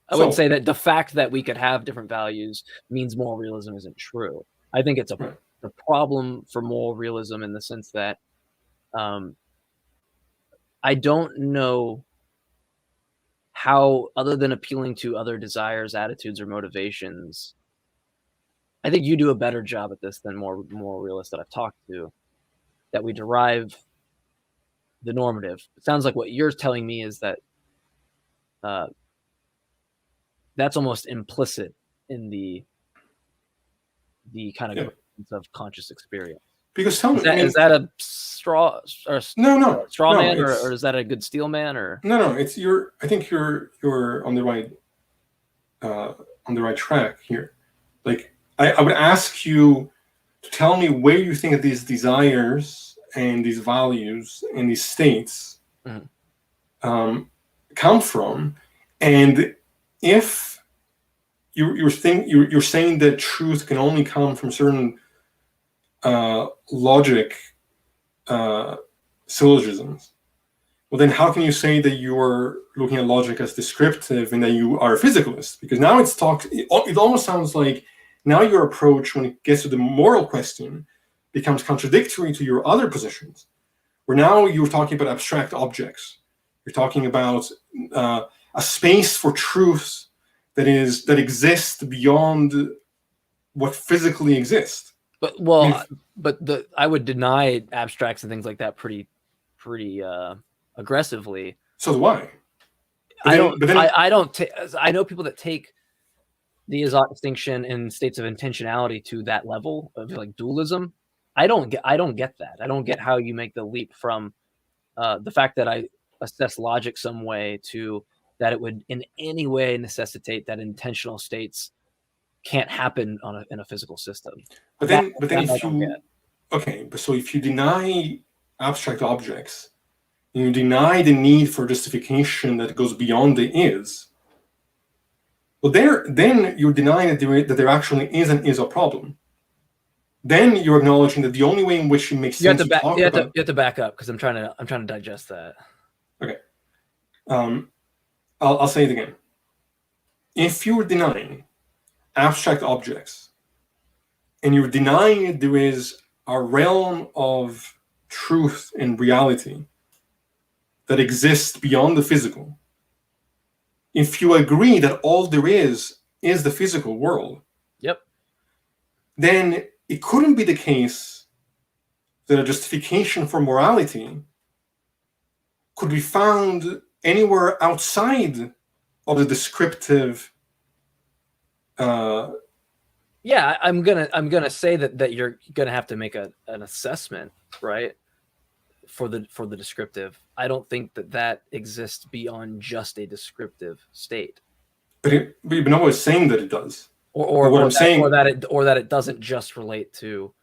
I wouldn't say that the fact that we could have different values means moral realism isn't true. I think it's a problem for moral realism in the sense that I don't know how, other than appealing to other desires, attitudes, or motivations. I think you do a better job at this than more moral realists that I've talked to, that we derive the normative. It sounds like what you're telling me is that that's almost implicit in the kind of conscious experience. Because tell me, is that a straw or straw man, or is that a good steel man, or no? It's I think you're on the right track here. Like I would ask you to tell me where you think that these desires and these values and these states come from, and if you're saying that truth can only come from certain logic syllogisms, well then how can you say that you're looking at logic as descriptive and that you are a physicalist? Because now it almost sounds like now your approach when it gets to the moral question becomes contradictory to your other positions, where now you're talking about abstract objects. You're talking about a space for truth that exists beyond what physically exists. But I would deny abstracts and things like that pretty aggressively. So do I. I know people that take the Azot distinction in states of intentionality to that level of like dualism. I don't get that. I don't get how you make the leap from the fact that I assess logic some way to that it would in any way necessitate that intentional states can't happen in a physical system. But then if you deny abstract objects, you deny the need for justification that goes beyond the is. Well, then you're denying that there actually is a problem. Then you're acknowledging that the only way in which it makes sense you have to back up because I'm trying to digest that. Okay. I'll say it again. If you're denying abstract objects and you're denying that there is a realm of truth and reality that exists beyond the physical, if you agree that all there is the physical world, then it couldn't be the case that a justification for morality could be found anywhere outside of the descriptive. I'm gonna say that you're gonna have to make an assessment, right, for the descriptive. I don't think that exists beyond just a descriptive state. But nobody's saying that it does. Or that it doesn't just relate to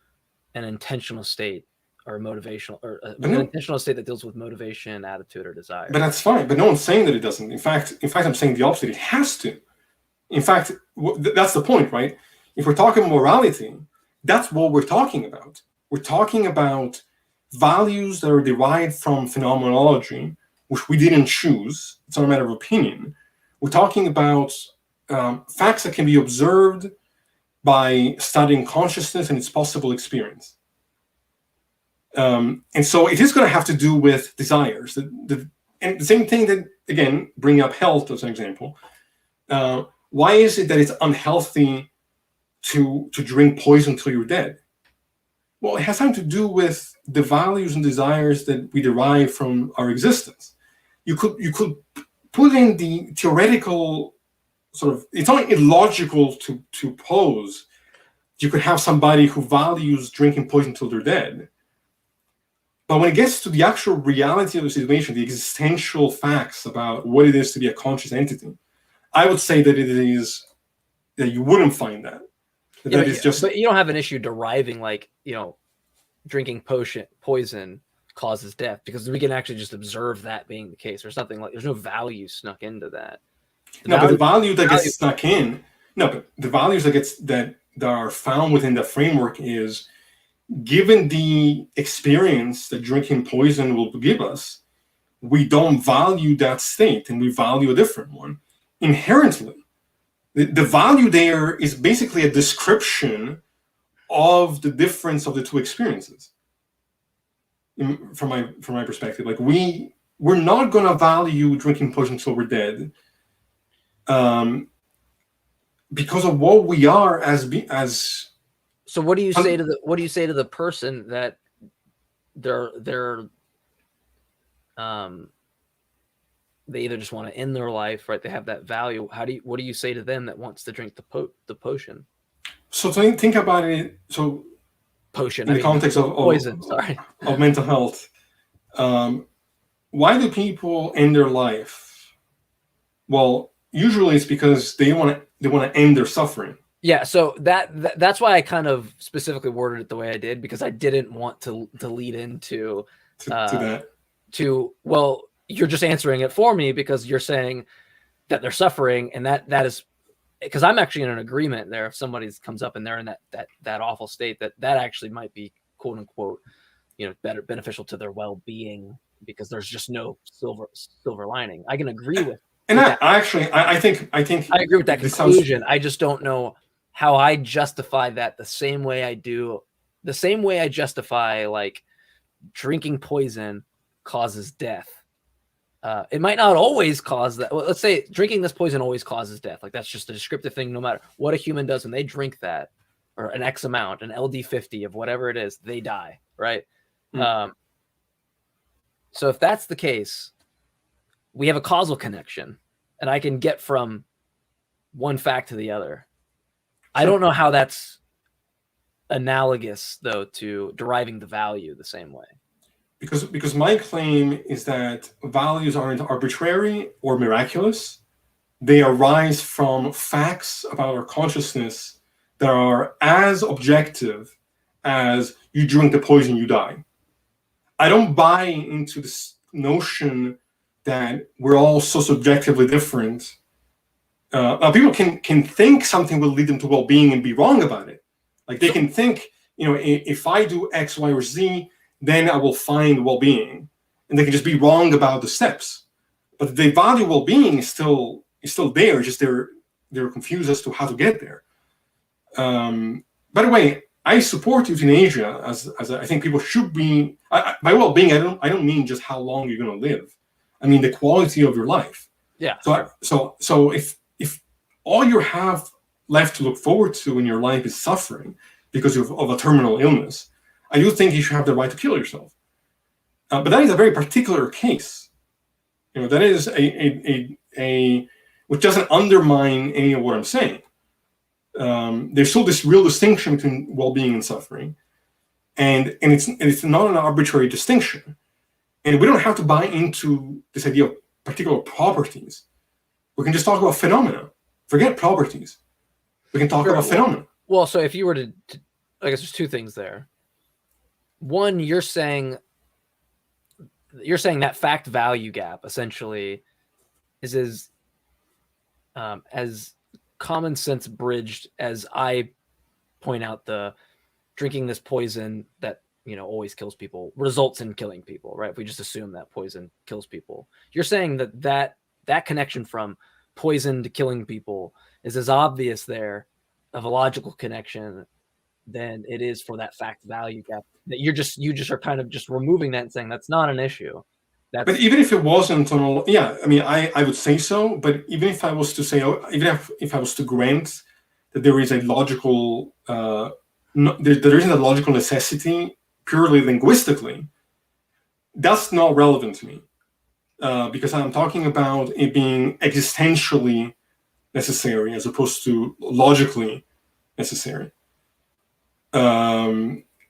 an intentional state or motivational, or But an no, intentional state that deals with motivation, attitude, or desire. but that's fine. But no one's saying that it doesn't. In fact, I'm saying the opposite. It has to. In fact, that's the point, right? If we're talking morality, that's what we're talking about. We're talking about values that are derived from phenomenology, which we didn't choose. It's not a matter of opinion. We're talking about facts that can be observed by studying consciousness and its possible experience. And so it is going to have to do with desires. And the same thing that, again, bring up health as an example. Why is it that it's unhealthy to drink poison till you're dead? Well, it has something to do with the values and desires that we derive from our existence. You could put in the theoretical sort of, it's only illogical to pose you could have somebody who values drinking poison till they're dead. But when it gets to the actual reality of the situation, the existential facts about what it is to be a conscious entity, I would say that it is that you wouldn't find that. But you don't have an issue deriving, like, drinking poison causes death, because we can actually just observe that being the case. There's nothing like, there's no value snuck into that. But the value that gets snuck in, but the values that are found within the framework is, given the experience that drinking poison will give us, we don't value that state and we value a different one. Inherently, the value there is basically a description of the difference of the two experiences. From my perspective, like we're not going to value drinking poison till we're dead, because of what we are as. So what do you say to the person that they're they either just want to end their life, right? They have that value. What do you say to them that wants to drink the potion? So think about it. So potion in the context of poison, of mental health, why do people end their life? Well, usually it's because they want to end their suffering. Yeah, so that's why I kind of specifically worded it the way I did, because I didn't want to lead into that. Well, you're just answering it for me because you're saying that they're suffering, and that is because I'm actually in an agreement there. If somebody comes up and they're in that awful state, that actually might be, quote unquote, beneficial to their well-being, because there's just no silver lining. I can agree with. And I think I agree with that conclusion. I just don't know how I justify that the same way I justify like drinking poison causes death. It might not always cause that. Well, let's say drinking this poison always causes death. Like, that's just a descriptive thing. No matter what a human does when they drink that, or an X amount, an LD50 of whatever it is, they die, right? Mm. So if that's the case, we have a causal connection, and I can get from one fact to the other. I don't know how that's analogous, though, to deriving the value the same way. Because my claim is that values aren't arbitrary or miraculous. They arise from facts about our consciousness that are as objective as you drink the poison, you die. I don't buy into this notion that we're all so subjectively different. Now, people can think something will lead them to well-being and be wrong about it. Like, they can think, if I do X, Y, or Z, then I will find well-being, and they can just be wrong about the steps. But the value of well-being is still there. Just they're confused as to how to get there. By the way, I support euthanasia as I think people should be. By well-being, I don't mean just how long you're going to live. I mean the quality of your life. Yeah. So if all you have left to look forward to in your life is suffering because of a terminal illness, I do think you should have the right to kill yourself. But that is a very particular case. That is a which doesn't undermine any of what I'm saying. There's still this real distinction between well-being and suffering, and it's not an arbitrary distinction. And we don't have to buy into this idea of particular properties. We can just talk about phenomena. Forget properties. We can talk about phenomena. Well, so if you were to I guess there's two things there. one, you're saying that fact value gap essentially is as common sense bridged as I point out the drinking this poison that always kills people results in killing people, right? If we just assume that poison kills people, you're saying that connection from poison to killing people is as obvious there of a logical connection than it is for that fact value gap. That you just are kind of just removing that and saying that's not an issue. But even if it wasn't yeah, I mean, I would say so. But even if I was to say, even if I was to grant that there is a logical, there isn't a logical necessity purely linguistically, that's not relevant to me, because I'm talking about it being existentially necessary as opposed to logically necessary.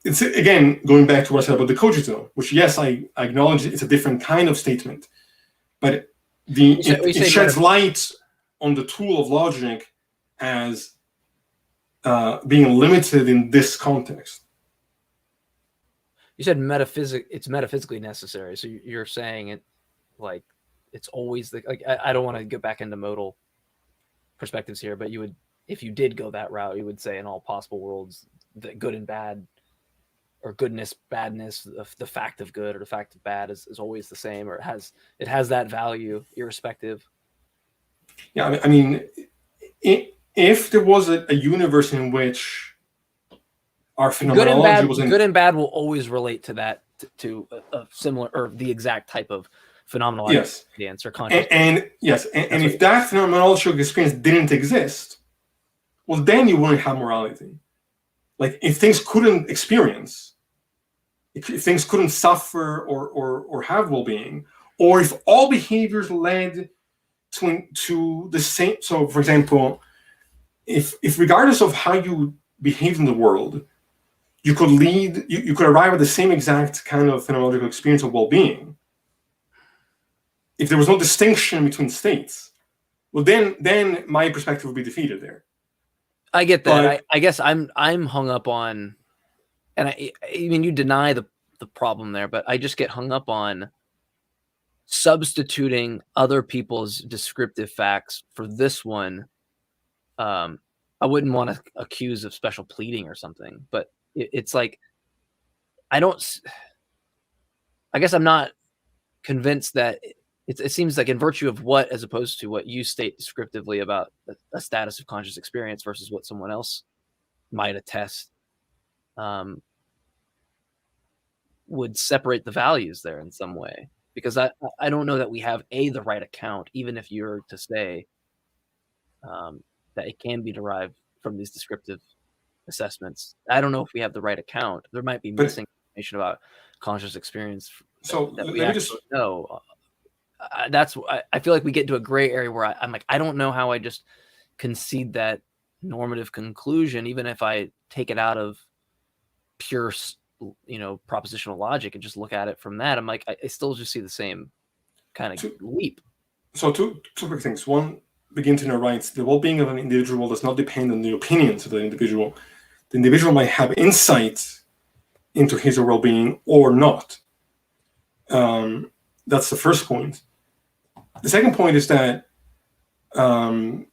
It's again going back to what I said about the cogito, which yes, I acknowledge it's a different kind of statement, but it sheds light on the tool of logic as being limited in this context. You said it's metaphysically necessary, so you're saying it like it's always I don't want to go back into modal perspectives here, but you would, if you did go that route, you would say in all possible worlds that good and bad, or goodness, badness, the fact of good or the fact of bad is always the same, or it has that value irrespective. Yeah, I mean, if there was a universe in which our phenomenology good and bad will always relate to that, to a similar or the exact type of phenomenological experience or consciousness. And if that phenomenological experience didn't exist, well, then you wouldn't have morality. Like if things couldn't experience, if things couldn't suffer or have well-being, or if all behaviors led to the same. So, for example, if regardless of how you behave in the world, you could arrive at the same exact kind of phenomenological experience of well-being. If there was no distinction between states, well, then my perspective would be defeated there. I get that. I guess I'm hung up on, and I mean, you deny the problem there, but I just get hung up on substituting other people's descriptive facts for this one. I wouldn't want to accuse of special pleading or something, but it's like I guess I'm not convinced that it seems like in virtue of what, as opposed to what you state descriptively about a status of conscious experience versus what someone else might attest, would separate the values there in some way. Because I don't know that we have the right account, even if you're to say that it can be derived from these descriptive assessments. I don't know if we have the right account. There might be missing information about conscious experience. So that we actually know. I feel like we get into a gray area where I'm like, I don't know how I just concede that normative conclusion, even if I take it out of pure, propositional logic and just look at it from that. I'm like, I still just see the same kind of leap. So two quick things. One, Beginner writes, the well-being of an individual does not depend on the opinions of the individual. The individual might have insight into his or well-being or not. That's the first point. The second point is that, I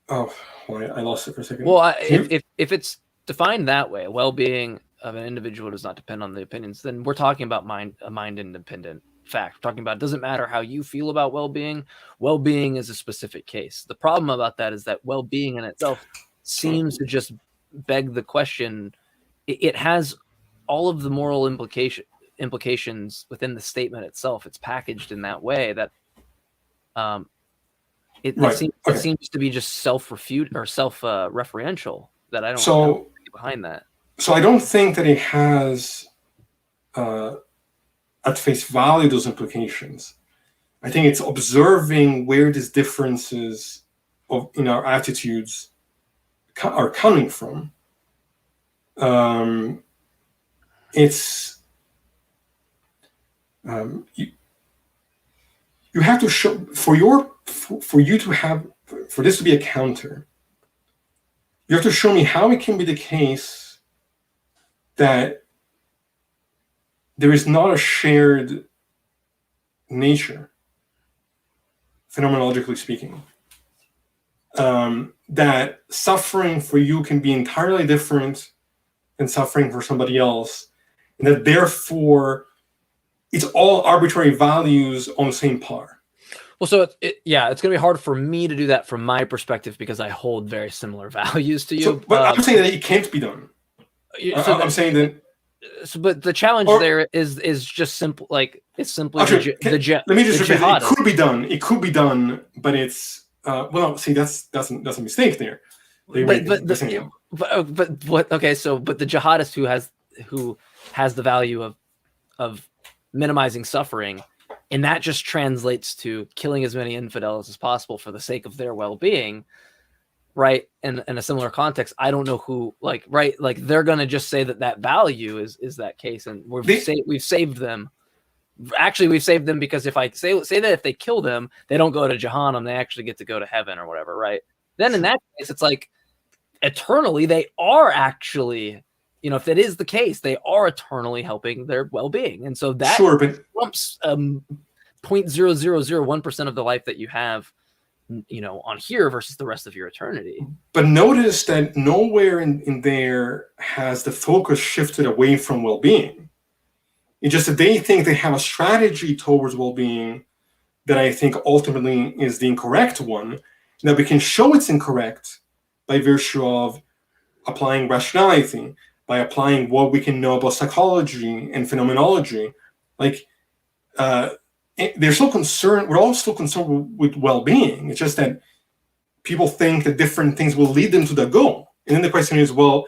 lost it for a second. Well, if it's defined that way, well-being of an individual does not depend on the opinions, then we're talking about a mind-independent fact. We're talking about it doesn't matter how you feel about well-being. Well-being is a specific case. The problem about that is that well-being in itself seems to just beg the question. It has all of the moral implications within the statement itself. It's packaged in that way that it seems to be just self-refute or self-referential. That I don't know behind that. So I don't think that it has at face value those implications. I think it's observing where these differences in our attitudes are coming from. It's you have to show for this to be a counter. You have to show me how it can be the case that there is not a shared nature, phenomenologically speaking. That suffering for you can be entirely different than suffering for somebody else, and that therefore it's all arbitrary values on the same par. Well, so it's going to be hard for me to do that from my perspective because I hold very similar values to you. So, but I'm saying that it can't be done. I'm saying that. So, but the challenge there is just simple. Like it's simply actually, let me just repeat. It could be done. It could be done, but it's well. See, that's a mistake there. But what? Okay, so but the jihadist who has the value of minimizing suffering, and that just translates to killing as many infidels as possible for the sake of their well-being, right? In a similar context, I don't know who, like, right, like they're gonna just say that value is that case, and we've saved them. Actually, we've saved them because if I say that if they kill them, they don't go to Jahannam, they actually get to go to heaven or whatever, right? Then in that case, it's like eternally they are actually, if that is the case, they are eternally helping their well-being, and so that trumps 0.0001% of the life that you have, on here versus the rest of your eternity. But notice that nowhere in there has the focus shifted away from well-being. It's just that they think they have a strategy towards well-being that I think ultimately is the incorrect one. Now we can show it's incorrect by virtue of applying rationality, by applying what we can know about psychology and phenomenology. Like, they're so concerned. We're all still concerned with well-being. It's just that people think that different things will lead them to the goal. And then the question is, well,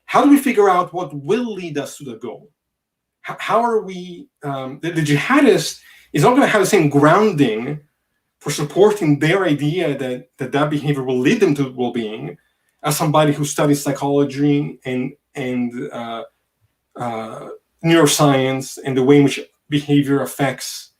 how do we figure out what will lead us to the goal? How are we? The jihadist is not going to have the same grounding for supporting their idea that behavior will lead them to well-being as somebody who studies psychology and neuroscience and the way in which behavior affects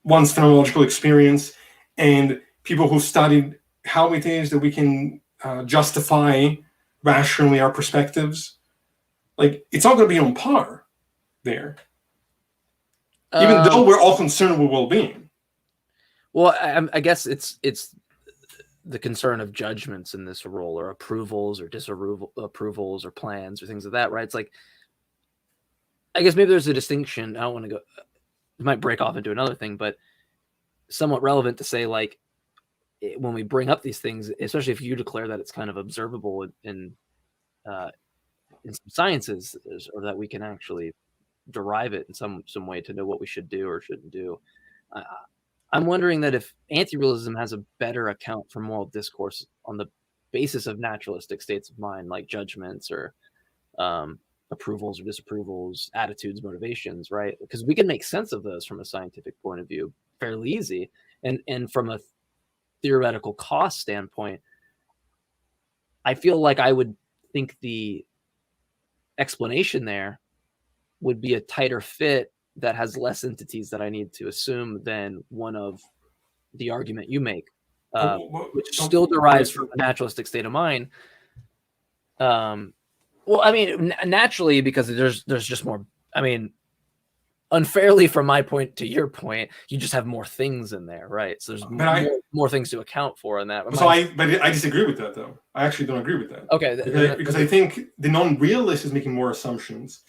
one's phenomenological experience, and people who studied how it is that we can justify rationally our perspectives. Like, it's not going to be on par there, even though we're all concerned with well-being. Well, I guess it's the concern of judgments in this role, or approvals or disapprovals or plans or things like that, right? It's like, I guess maybe there's a distinction. I don't want to go, it might break off into another thing, but somewhat relevant to say, like, when we bring up these things, especially if you declare that it's kind of observable in some sciences, or that we can actually derive it in some way to know what we should do or shouldn't do. I'm wondering that if anti-realism has a better account for moral discourse on the basis of naturalistic states of mind, like judgments or approvals or disapprovals, attitudes, motivations, right? Because we can make sense of those from a scientific point of view fairly easy. And from a theoretical cost standpoint, I feel like I would think the explanation there would be a tighter fit that has less entities that I need to assume than one of the argument you make, which still derives from a naturalistic state of mind. Well, I mean, naturally, because there's just more. I mean, unfairly from my point to your point, you just have more things in there, right? So there's more things to account for in that. But I disagree with that, though. I actually don't agree with that. Okay, because I think the non-realist is making more assumptions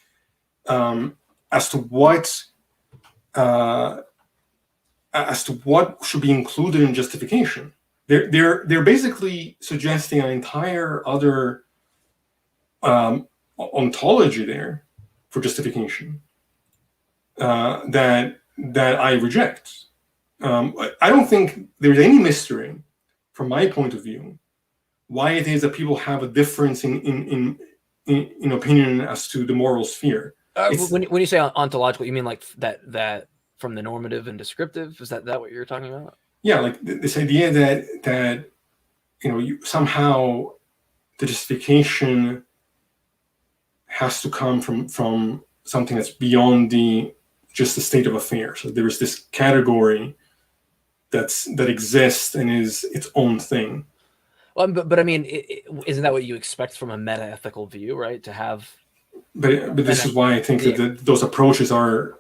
as to what should be included in justification. They're basically suggesting an entire other ontology there for justification that I reject. I don't think there's any mystery, from my point of view, why it is that people have a difference in opinion as to the moral sphere. When you say ontological, you mean like that from the normative and descriptive? Is that what you're talking about? Yeah, like this idea that somehow the justification has to come from something that's beyond just the state of affairs. So there is this category that exists and is its own thing. Well, but I mean, isn't that what you expect from a metaethical view, right? To have but this And is why I think that those approaches are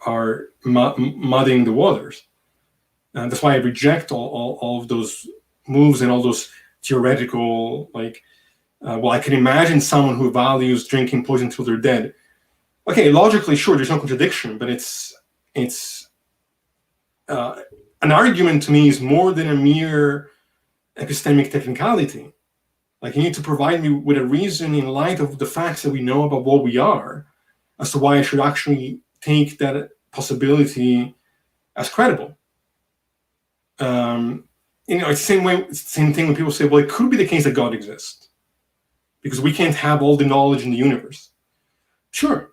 muddying the waters, and that's why I reject all of those moves and all those theoretical, like, well, I can imagine someone who values drinking poison until they're dead. Okay, logically, sure, there's no contradiction, but it's an argument to me is more than a mere epistemic technicality. Like, you need to provide me with a reason in light of the facts that we know about what we are as to why I should actually take that possibility as credible. It's the same thing when people say, well, it could be the case that God exists because we can't have all the knowledge in the universe. Sure,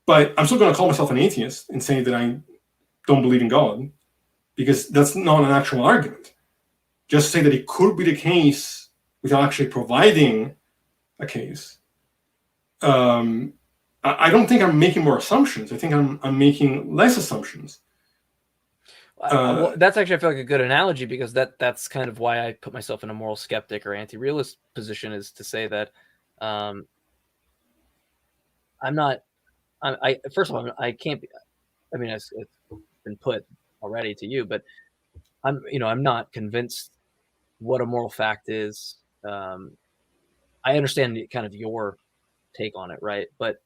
but I'm still going to call myself an atheist and say that I don't believe in God, because that's not an actual argument. Just say that it could be the case without actually providing a case. I don't think I'm making more assumptions. I think I'm making less assumptions. Well, that's actually, I feel like, a good analogy, because that's kind of why I put myself in a moral skeptic or anti-realist position, is to say that I'm not. I first of all, I can't be. I mean, it's been put already to you, but I'm not convinced what a moral fact is. I understand kind of your take on it, right? But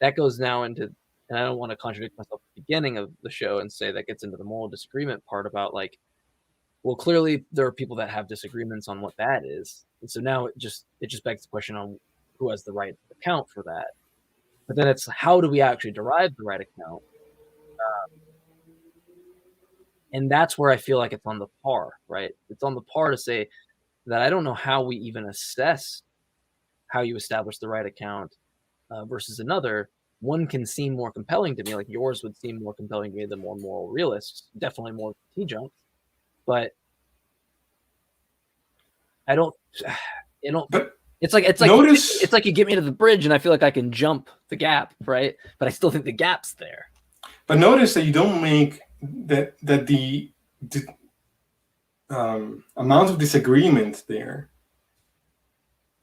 that goes now into, and I don't want to contradict myself at the beginning of the show and say that gets into the moral disagreement part about, like, well, clearly there are people that have disagreements on what that is, and so now it just begs the question on who has the right account for that. But then it's, how do we actually derive the right account? And that's where I feel like it's on the par, right? It's on the par to say that I don't know how we even assess how you establish the right account versus another. One can seem more compelling to me, like yours would seem more compelling to me than more moral realists, definitely more T-junks. But I don't. But it's like notice, it's like you get me to the bridge and I feel like I can jump the gap, right? But I still think the gap's there. But notice that you don't make that the amount of disagreement there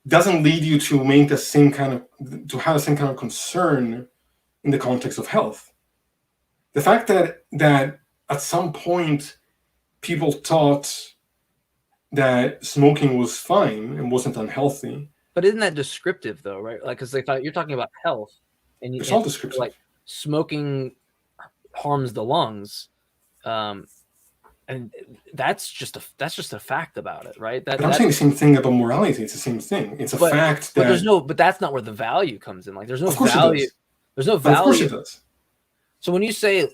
doesn't lead you to make the same kind of, to have the same kind of concern in the context of health. The fact that at some point people thought that smoking was fine and wasn't unhealthy. But isn't that descriptive though, right? Like, because you're talking about health, and it's all descriptive. Like, smoking harms the lungs, and that's just a fact about it, right? But I'm saying the same thing about morality. It's the same thing. It's a fact that. But that's not where the value comes in. Like, there's no value. There's no value. Of course it does. So when you say,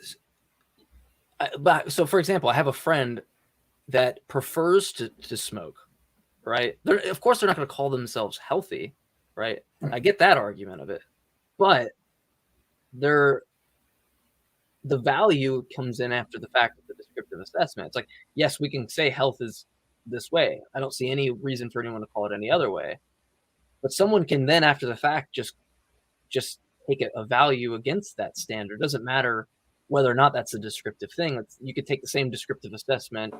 so for example, I have a friend that prefers to smoke, right? Of course, they're not going to call themselves healthy, right? I get that argument of it, but the value comes in after the fact of the descriptive assessment. It's like, yes, we can say health is this way. I don't see any reason for anyone to call it any other way. But someone can then, after the fact, just take a value against that standard. It doesn't matter whether or not that's a descriptive thing. You could take the same descriptive assessment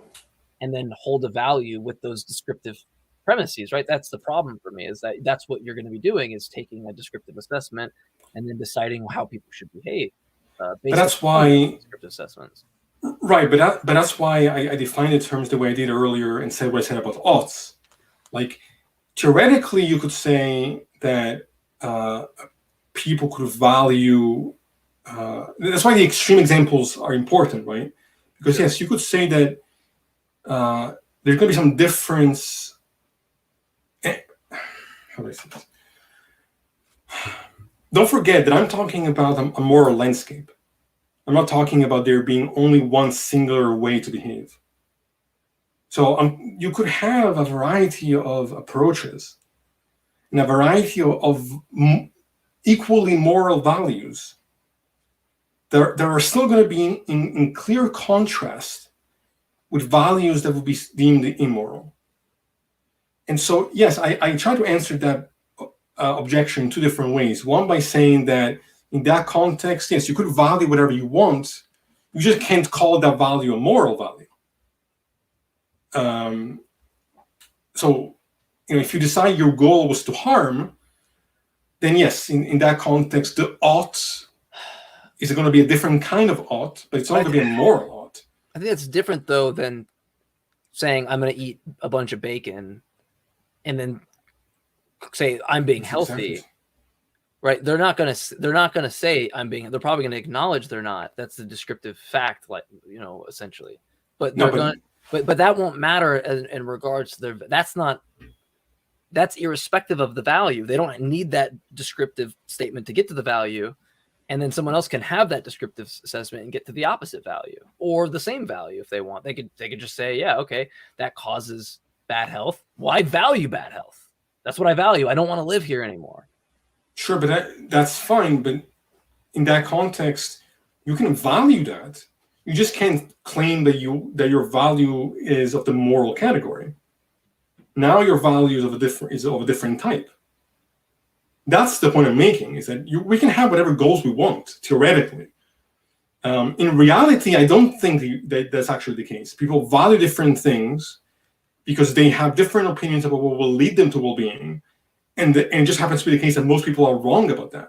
and then hold a value with those descriptive premises, right? That's the problem for me, is that's what you're going to be doing, is taking a descriptive assessment and then deciding how people should behave. But that's why descriptive assessments. Right, but that's why I defined the terms the way I did earlier and said what I said about oughts. Like, theoretically, you could say that people could value. That's why the extreme examples are important, right? Because yes, you could say that there's going to be some difference. How do I say this? Don't forget that I'm talking about a moral landscape. I'm not talking about there being only one singular way to behave. So you could have a variety of approaches and a variety of equally moral values that are still going to be in clear contrast with values that would be deemed immoral. And so, yes, I try to answer that objection in two different ways. One, by saying that in that context, yes, you could value whatever you want. You just can't call that value a moral value. So, if you decide your goal was to harm, then yes, in that context, the ought is going to be a different kind of ought, but it's not going to be a moral ought. I think it's different though than saying I'm going to eat a bunch of bacon and then say I'm being healthy. Exactly. Right? They're not going to say I'm being. They're probably going to acknowledge they're not. That's the descriptive fact, like, essentially. But they're going. But that won't matter in regards to their. That's irrespective of the value. They don't need that descriptive statement to get to the value, and then someone else can have that descriptive assessment and get to the opposite value or the same value if they want. They could just say, yeah, okay, that causes bad health. Well, I value bad health. That's what I value. I don't want to live here anymore. Sure, but that's fine. But in that context, you can value that. You just can't claim that your value is of the moral category. Now your value is of a different type. That's the point I'm making. Is that we can have whatever goals we want theoretically. In reality, I don't think that's actually the case. People value different things because they have different opinions about what will lead them to well-being. And it just happens to be the case that most people are wrong about that.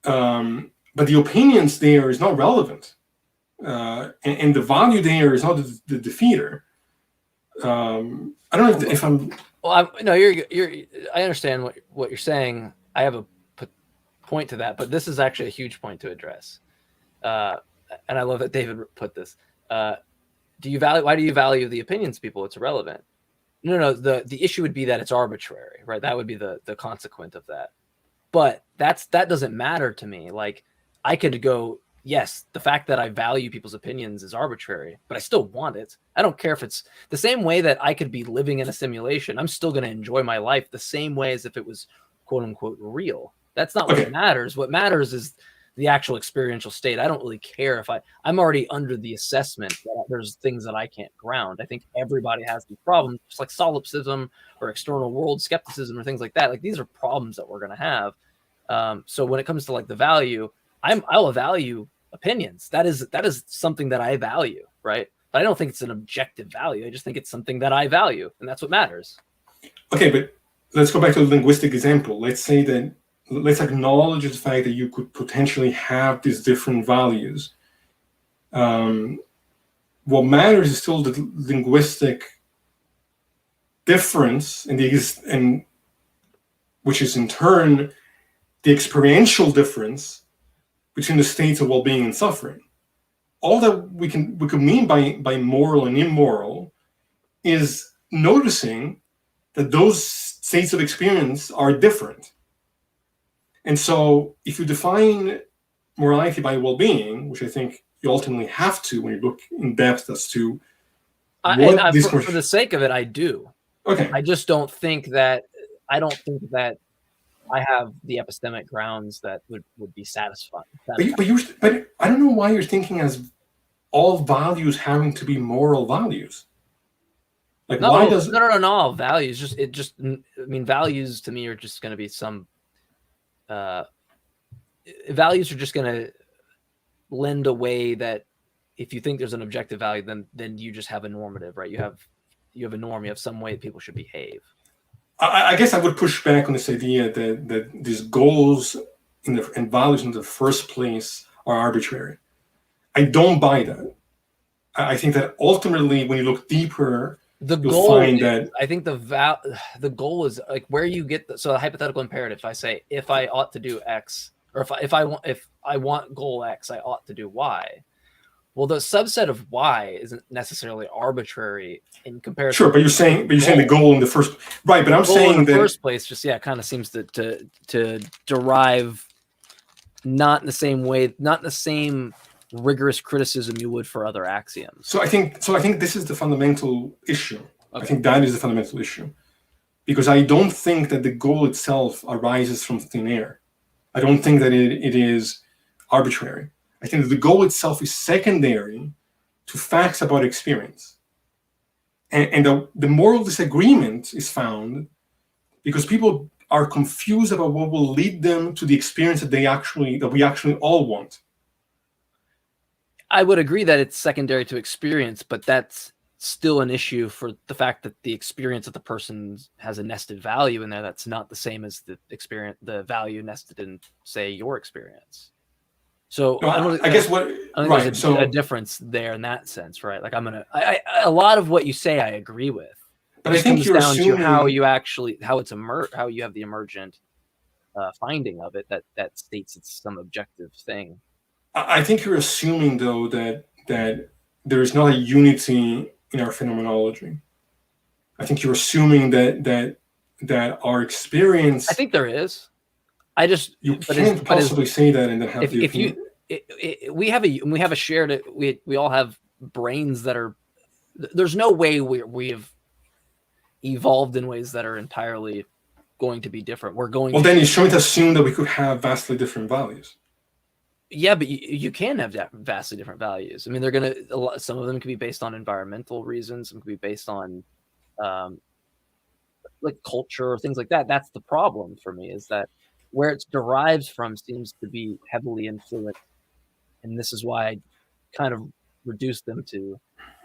But the opinions there is not relevant. And the value there is not the defeater. I don't know if I'm... Well, I understand what you're saying. I have a point to that, but this is actually a huge point to address. And I love that David put this. Why do you value the opinions of people? It's irrelevant. No. The issue would be that it's arbitrary, right? That would be the consequent of that. But that doesn't matter to me. Like, I could go, yes, the fact that I value people's opinions is arbitrary, but I still want it. I don't care if it's the same way that I could be living in a simulation. I'm still going to enjoy my life the same way as if it was quote unquote real. That's not what matters. What matters is the actual experiential state. I don't really care if I'm already under the assessment that there's things that I can't ground. I think everybody has these problems, just like solipsism or external world skepticism or things like that. Like, these are problems that we're going to have. So when it comes to like the value, I'll value opinions. That is something that I value, right? But I don't think it's an objective value. I just think it's something that I value, and that's what matters. Okay, but let's go back to the linguistic example. Let's acknowledge the fact that you could potentially have these different values. What matters is still the linguistic difference, and which is in turn the experiential difference between the states of well-being and suffering. All that we could mean by moral and immoral is noticing that those states of experience are different. And so if you define morality by well-being, which I think you ultimately have to when you look in depth as to for the sake of it, I do. Okay. I just don't think that I have the epistemic grounds that would be satisfying. But I don't know why you're thinking as all values having to be moral values. Like, no, why does no values? Values to me are just going to be some. Values are just going to lend a way that if you think there's an objective value, then you just have a normative, right? You have a norm. You have some way that people should behave. I guess I would push back on this idea that these goals and values in the first place are arbitrary. I don't buy that. I think that ultimately, when you look deeper, you'll find that I think the goal is like where you get so a hypothetical imperative. If I say if I ought to do X, or if I want goal X, I ought to do Y. Well, the subset of Y isn't necessarily arbitrary in comparison. Sure, but you're saying the goal in the first, right? But I'm saying that first place just kind of seems to derive not in the same way, not in the same rigorous criticism you would for other axioms. So I think this is the fundamental issue. Okay. I think that is the fundamental issue, because I don't think that the goal itself arises from thin air. I don't think that it is arbitrary. I think that the goal itself is secondary to facts about experience. And the moral disagreement is found because people are confused about what will lead them to the experience that we actually all want. I would agree that it's secondary to experience, but that's still an issue for the fact that the experience of the person has a nested value in there that's not the same as the value nested in, say, your experience. So No, I don't. I guess what I think right. there's a So, difference there in that sense, right? Like a lot of what you say, I agree with. It but I just think comes you're down to how assuming. you actually, how you have the emergent finding of it that states it's some objective thing. I think you're assuming though that there is not a unity in our phenomenology. I think you're assuming that our I experience. think there is. I just, You but is can't possibly say that and then have the if you opinion. we have a shared, we all have brains that are, there's no way we've evolved in ways that are entirely going to be different. We're going Well, to then you're trying to assume that we could have vastly different values. yeah, but you can have vastly different values. I mean, some of them can be based on environmental reasons, some can be based on um, like culture or things like that. That's the problem for me, is that where it's derived from seems to be heavily influenced, and this is why I kind of reduce them to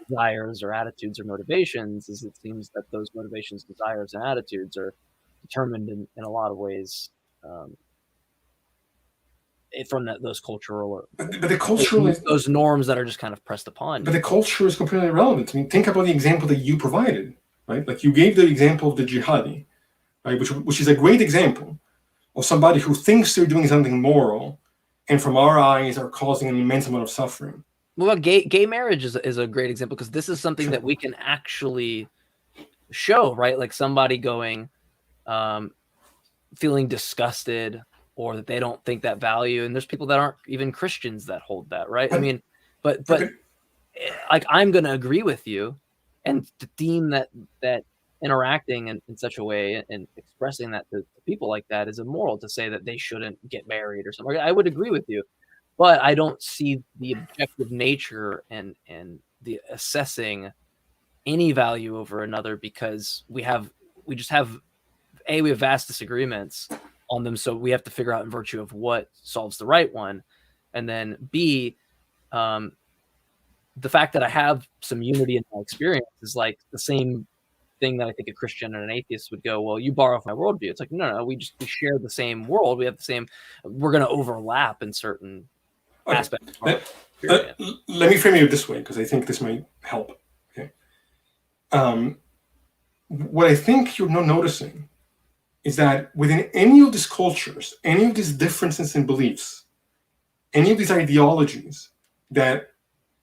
desires or attitudes or motivations. Is it seems that those motivations, desires, and attitudes are determined in a lot of ways um, from those cultural or But the cultural is, those norms that are just kind of pressed upon but the you. culture is completely irrelevant. I mean, think about the example that you provided, right? Like you gave the example of the jihadi, right? Which is a great example of somebody who thinks they're doing something moral, and from our eyes are causing an immense amount of suffering. Well, gay marriage is a great example, because this is something Sure. that we can actually show, right? Like somebody going, feeling disgusted, or that they don't think that value, and there's people that aren't even Christians that hold that, right? I But, mean, but okay. like I'm going to agree with you, and to deem that interacting in such a way and expressing that to people like that is immoral, to say that they shouldn't get married or something. I would agree with you, but I don't see the objective nature and the assessing any value over another, because we just have we have vast disagreements on them, so we have to figure out in virtue of what solves the right one, and then B, um, the fact that I have some unity in my experience is like the same thing that I think a Christian and an atheist would go, well, you borrow from my worldview. It's like, no, we share the same world. We have the same, we're going to overlap in certain Okay. aspects of our Let, experience. let me frame it this way, because I think this might help. Okay. What I think you're not noticing is that within any of these cultures, any of these differences in beliefs, any of these ideologies that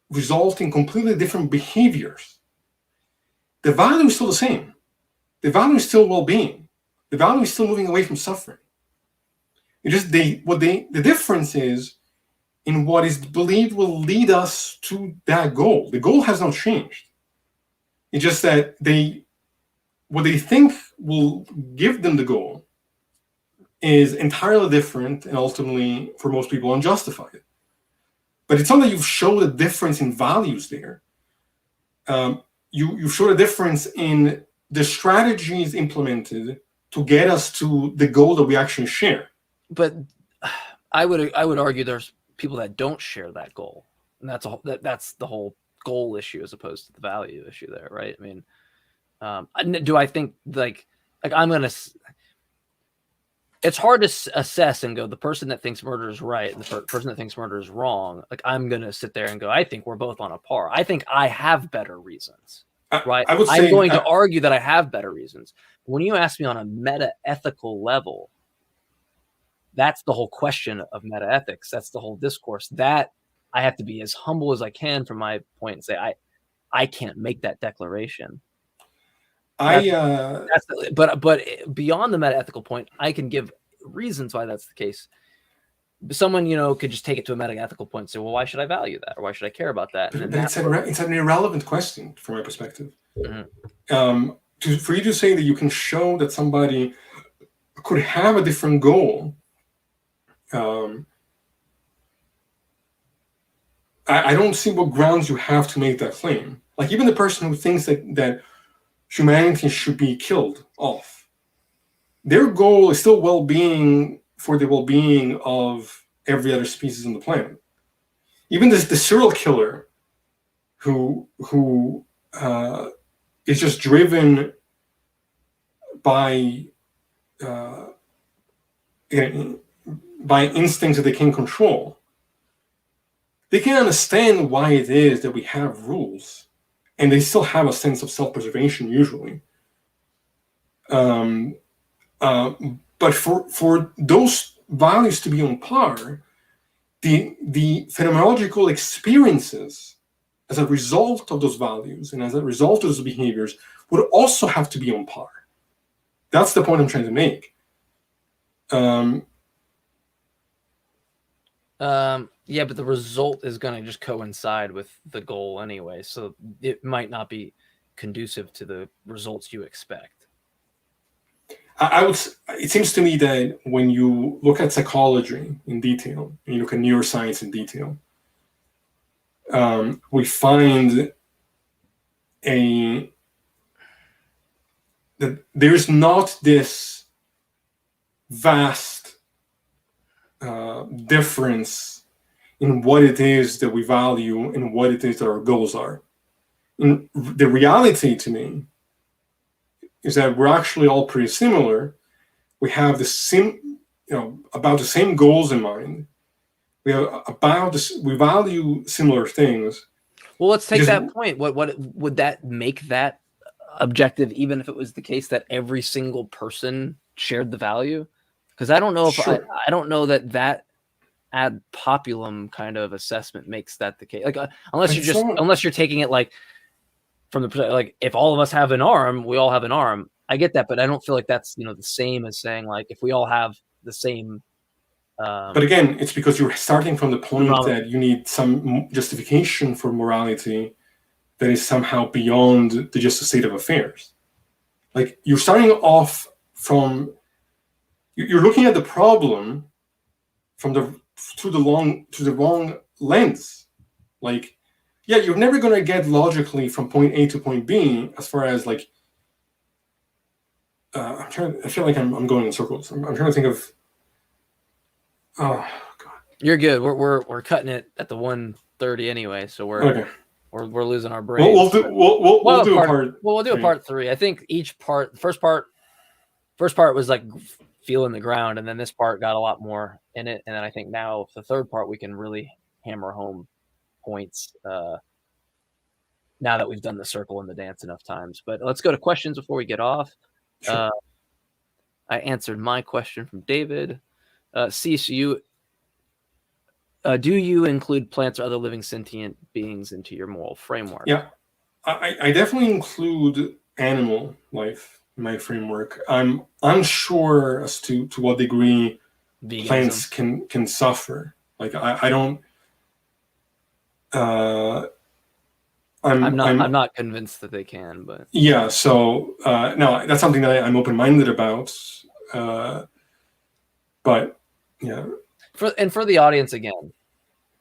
result in completely different behaviors, the value is still the same. The value is still well-being. The value is still moving away from suffering. It just the difference is in what is believed will lead us to that goal. The goal has not changed. It's just that what they think will give them the goal is entirely different and ultimately, for most people, unjustified. But it's not that you've showed a difference in values there. You showed a difference in the strategies implemented to get us to the goal that we actually share. But I would argue there's people that don't share that goal, and that's the whole goal issue as opposed to the value issue there, right? I mean, do I think like I'm gonna? It's hard to assess and go, the person that thinks murder is right and the person that thinks murder is wrong. Like I'm gonna sit there and go, I think we're both on a par. I think I have better reasons, right? I would say I'm going to argue that I have better reasons. When you ask me on a meta-ethical level, that's the whole question of metaethics. That's the whole discourse. That I have to be as humble as I can from my point and say, I can't make that declaration. But beyond the metaethical point, I can give reasons why that's the case. Someone, could just take it to a metaethical point and say, well, why should I value that? Or why should I care about that? But it's an irrelevant question from my perspective. Mm-hmm. For you to say that you can show that somebody could have a different goal, I don't see what grounds you have to make that claim. Like even the person who thinks that humanity should be killed off, their goal is still well-being for the well-being of every other species on the planet. Even the serial killer who is just driven by uh, by instincts that they can control. They can understand why it is that we have rules, and they still have a sense of self-preservation usually. Um, but for those values to be on par, the phenomenological experiences as a result of those values and as a result of those behaviors would also have to be on par. That's the point I'm trying to make. Yeah, but the result is going to just coincide with the goal anyway, so it might not be conducive to the results you expect. I would. It seems to me that when you look at psychology in detail, and you look at neuroscience in detail, we find that there's not this vast difference in what it is that we value and what it is that our goals are. And the reality to me is that we're actually all pretty similar. We have about the same goals in mind. We have we value similar things. Well, let's take that point. What would that make that objective, even if it was the case that every single person shared the value? Because I don't know if I don't know that ad populum kind of assessment makes that the case. Like unless you're taking it like from the like if all of us have an arm, we all have an arm. I get that, but I don't feel like that's the same as saying like if we all have the same. But again, it's because you're starting from the point that you need some justification for morality that is somehow beyond the just state of affairs. Like you're starting off from, you're looking at the problem from through the wrong lens. Like, yeah, you're never going to get logically from point A to point B as far as like. I feel like I'm going in circles. I'm trying to think of. Oh God. You're good. We're cutting it at the 1:30 anyway, so we're losing our brains. We'll do a part. We'll do a part 3. I think each part. First part was like feeling the ground, and then this part got a lot more in it, and then I think now the third part we can really hammer home points. Now that we've done the circle and the dance enough times, but let's go to questions before we get off. Sure. I answered my question from David. Cease, do you include plants or other living sentient beings into your moral framework? Yeah, I definitely include animal life in my framework. I'm unsure as to what degree veganism. Plants can suffer. Like I don't. I'm not convinced that they can, but yeah. So no, that's something that I'm open-minded about. But yeah. For the audience again,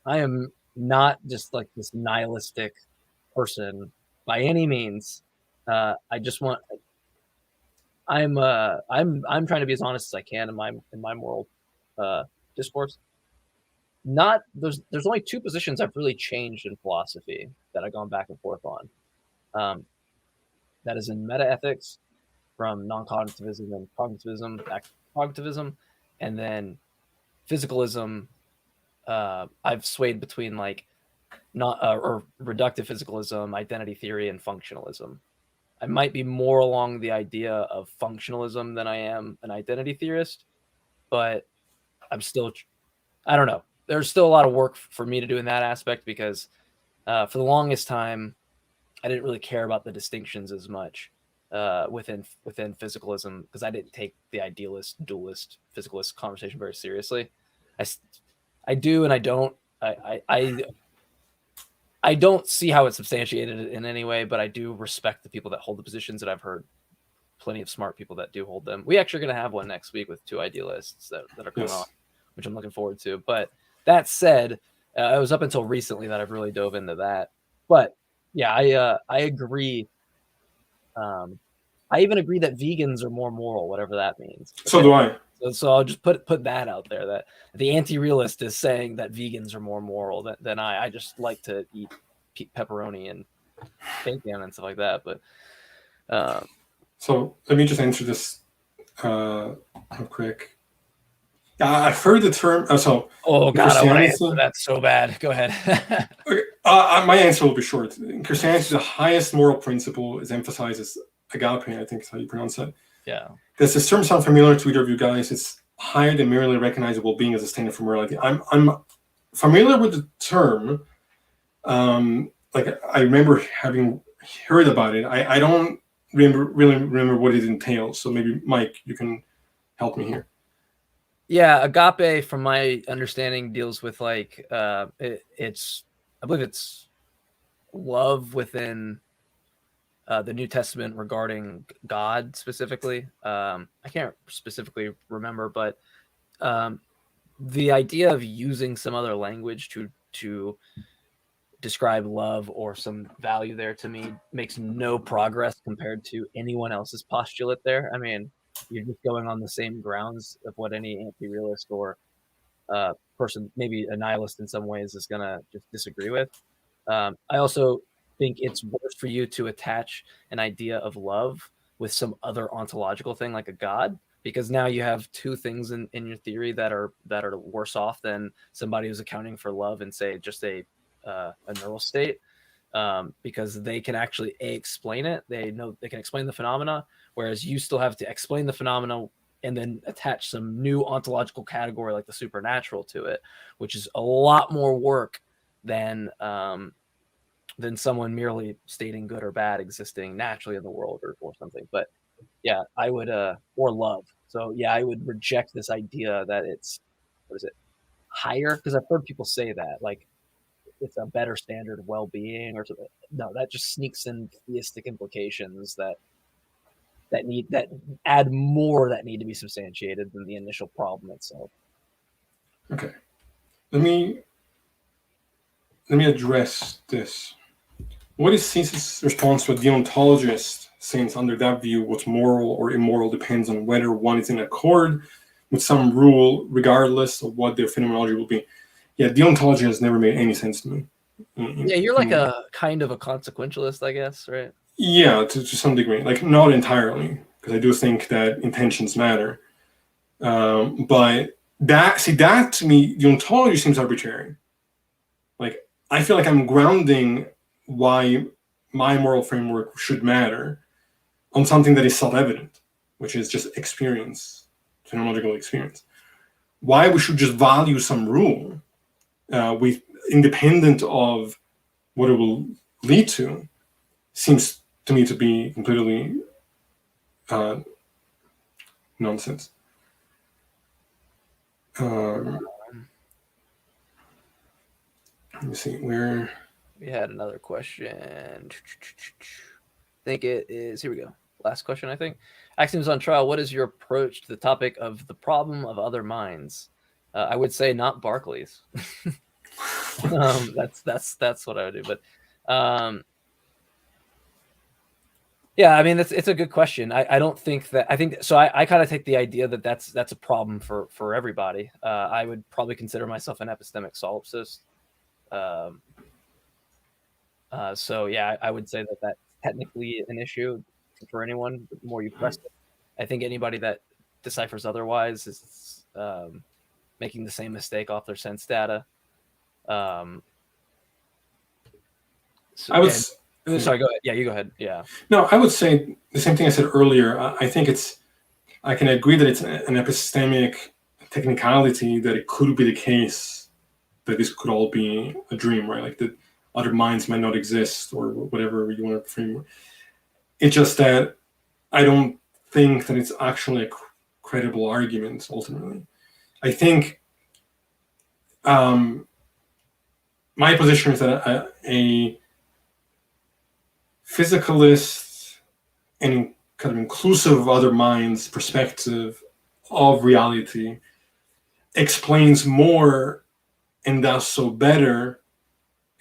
I am not just like this nihilistic person by any means. I just want. I'm trying to be as honest as I can in my moral discourse. There's only 2 positions I've really changed in philosophy that I've gone back and forth on. That is in metaethics, from non-cognitivism and cognitivism back to cognitivism, and then physicalism. I've swayed between like not or reductive physicalism, identity theory, and functionalism. I might be more along the idea of functionalism than I am an identity theorist, but I'm still, I don't know. There's still a lot of work for me to do in that aspect because for the longest time, I didn't really care about the distinctions as much within physicalism because I didn't take the idealist, dualist, physicalist conversation very seriously. I do and I don't. I don't see how it's substantiated in any way, but I do respect the people that hold the positions, that I've heard plenty of smart people that do hold them. We actually are going to have one next week with 2 idealists that are coming on, which I'm looking forward to. But that said, it was up until recently that I've really dove into that. But yeah, I agree. I even agree that vegans are more moral, whatever that means. So do I. So I'll just put that out there, that the anti-realist is saying that vegans are more moral than I. I just like to eat pepperoni and taken and stuff like that. But So let me just answer this real quick. I've heard the term. So oh in god, I want to answer Christianity, that so bad. Go ahead. okay, my answer will be short. In Christianity, the highest moral principle is emphasized as agape. I think is how you pronounce it. Yeah. Does this term sound familiar to either of you guys? It's higher than merely recognizable being as a standard for morality. I'm familiar with the term. Like I remember having heard about it. I don't really remember what it entails. So maybe Mike, you can help me here. Yeah, agape, from my understanding, deals with like it's I believe it's love within the New Testament regarding God specifically. I can't specifically remember, but the idea of using some other language to describe love or some value there, to me, makes no progress compared to anyone else's postulate there. I mean, you're just going on the same grounds of what any anti-realist or person, maybe a nihilist in some ways, is going to just disagree with. I also think it's worse for you to attach an idea of love with some other ontological thing like a god, because now you have two things in your theory that are worse off than somebody who's accounting for love and say just a neural state, because they can actually explain it. They know they can explain the phenomena, whereas you still have to explain the phenomena and then attach some new ontological category like the supernatural to it, which is a lot more work than someone merely stating good or bad existing naturally in the world, or something. But yeah, I would or love. So yeah, I would reject this idea that it's, what is it, higher, because I've heard people say that like it's a better standard of well-being or something. No, that just sneaks in theistic implications that add more that need to be substantiated than the initial problem itself. Okay, let me address this. What is Caesar's response to a deontologist, since under that view, what's moral or immoral depends on whether one is in accord with some rule, regardless of what their phenomenology will be? Yeah, deontology has never made any sense to me. Yeah, you're like a kind of a consequentialist, I guess, right? Yeah, to some degree, like not entirely, because I do think that intentions matter. But that to me, the ontology seems arbitrary. Like I feel like I'm grounding why my moral framework should matter on something that is self-evident, which is just experience, phenomenological experience. Why we should just value some rule, with independent of what it will lead to, seems to me to be completely nonsense. Let me see where. We had another question. I think it is, here we go. Last question, I think. Axioms on Trial. What is your approach to the topic of the problem of other minds? I would say not Barclays. That's what I would do. But yeah, I mean, it's a good question. I don't think that, I think so. I kind of take the idea that that's a problem for everybody. I would probably consider myself an epistemic solipsist. So yeah, I would say that that's technically an issue for anyone. The more you press it, I think anybody that deciphers otherwise is making the same mistake off their sense data. So, I would. sorry, go ahead. Yeah, you go ahead. Yeah. No, I would say the same thing I said earlier. I think I can agree that it's an epistemic technicality that it could be the case that this could all be a dream, right? Like that other minds might not exist or whatever you want to frame. It's just that I don't think that it's actually a credible argument ultimately. I think my position is that a physicalist and kind of inclusive of other minds perspective of reality explains more and does so better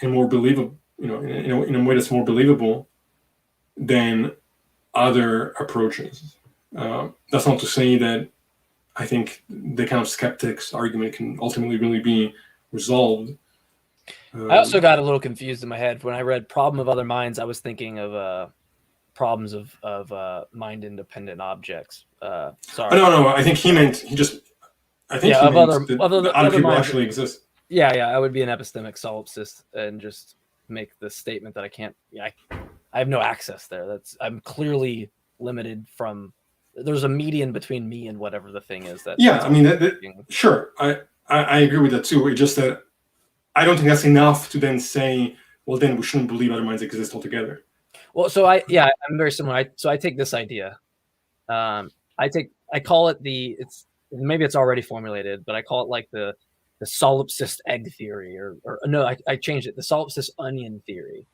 and more believable, in a way that's more believable than other approaches. That's not to say that I think the kind of skeptics argument can ultimately really be resolved. I also got a little confused in my head when I read "Problem of Other Minds." I was thinking of problems of mind-independent objects. Sorry. No. I think he meant I think Yeah, he of meant other that other the other other people minds. actually exist. Yeah, I would be an epistemic solipsist and just make the statement that I can't. Yeah, I have no access there. I'm clearly limited from. There's a median between me and whatever the thing is Yeah, that's I mean, sure, I agree with that too. It's just that I don't think that's enough to then say, well, then we shouldn't believe other minds exist altogether. Well, I'm very similar. So I take this idea. I call it maybe it's already formulated, but I call it like the solipsist egg theory, or no, I changed it, the solipsist onion theory,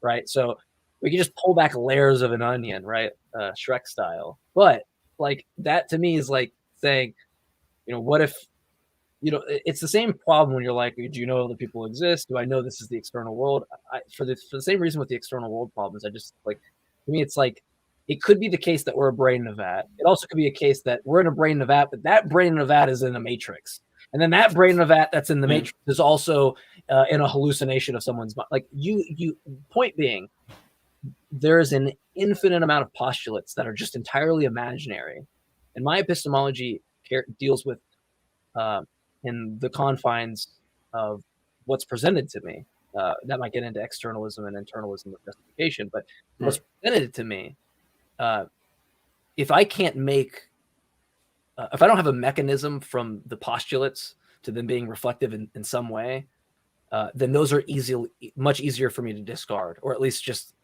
right? So we can just pull back layers of an onion, right? Shrek style. But like that to me is like saying, what if, it's the same problem when you're like, do you know other people exist? Do I know this is the external world? For the same reason with the external world problems, I just like, to me, it's like, it could be the case that we're a brain in a vat. It also could be a case that we're in a brain in a vat, but that brain in a vat is in a matrix. And then that brain in a vat that's in the matrix is also in a hallucination of someone's mind. Like point being, there's an infinite amount of postulates that are just entirely imaginary. And my epistemology deals with in the confines of what's presented to me. That might get into externalism and internalism of justification, but what's presented to me, if I can't if I don't have a mechanism from the postulates to them being reflective in some way, then those are much easier for me to discard, or at least just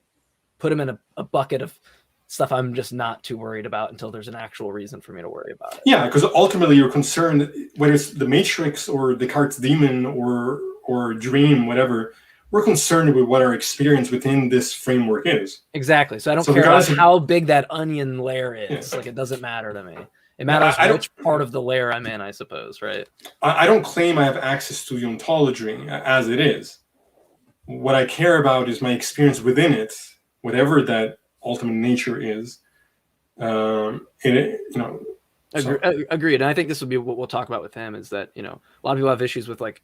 put them in a bucket of stuff I'm just not too worried about until there's an actual reason for me to worry about it. Yeah, because ultimately you're concerned, whether it's the Matrix or Descartes' demon or dream, whatever, we're concerned with what our experience within this framework is. Exactly. So I don't care about how big that onion layer is. Yeah. Like, it doesn't matter to me. It matters which part of the layer I'm in, I suppose, right? I don't claim I have access to the ontology as it is. What I care about is my experience within it, whatever that ultimate nature is. Agreed. And I think this will be what we'll talk about with him, is that, a lot of people have issues with, like,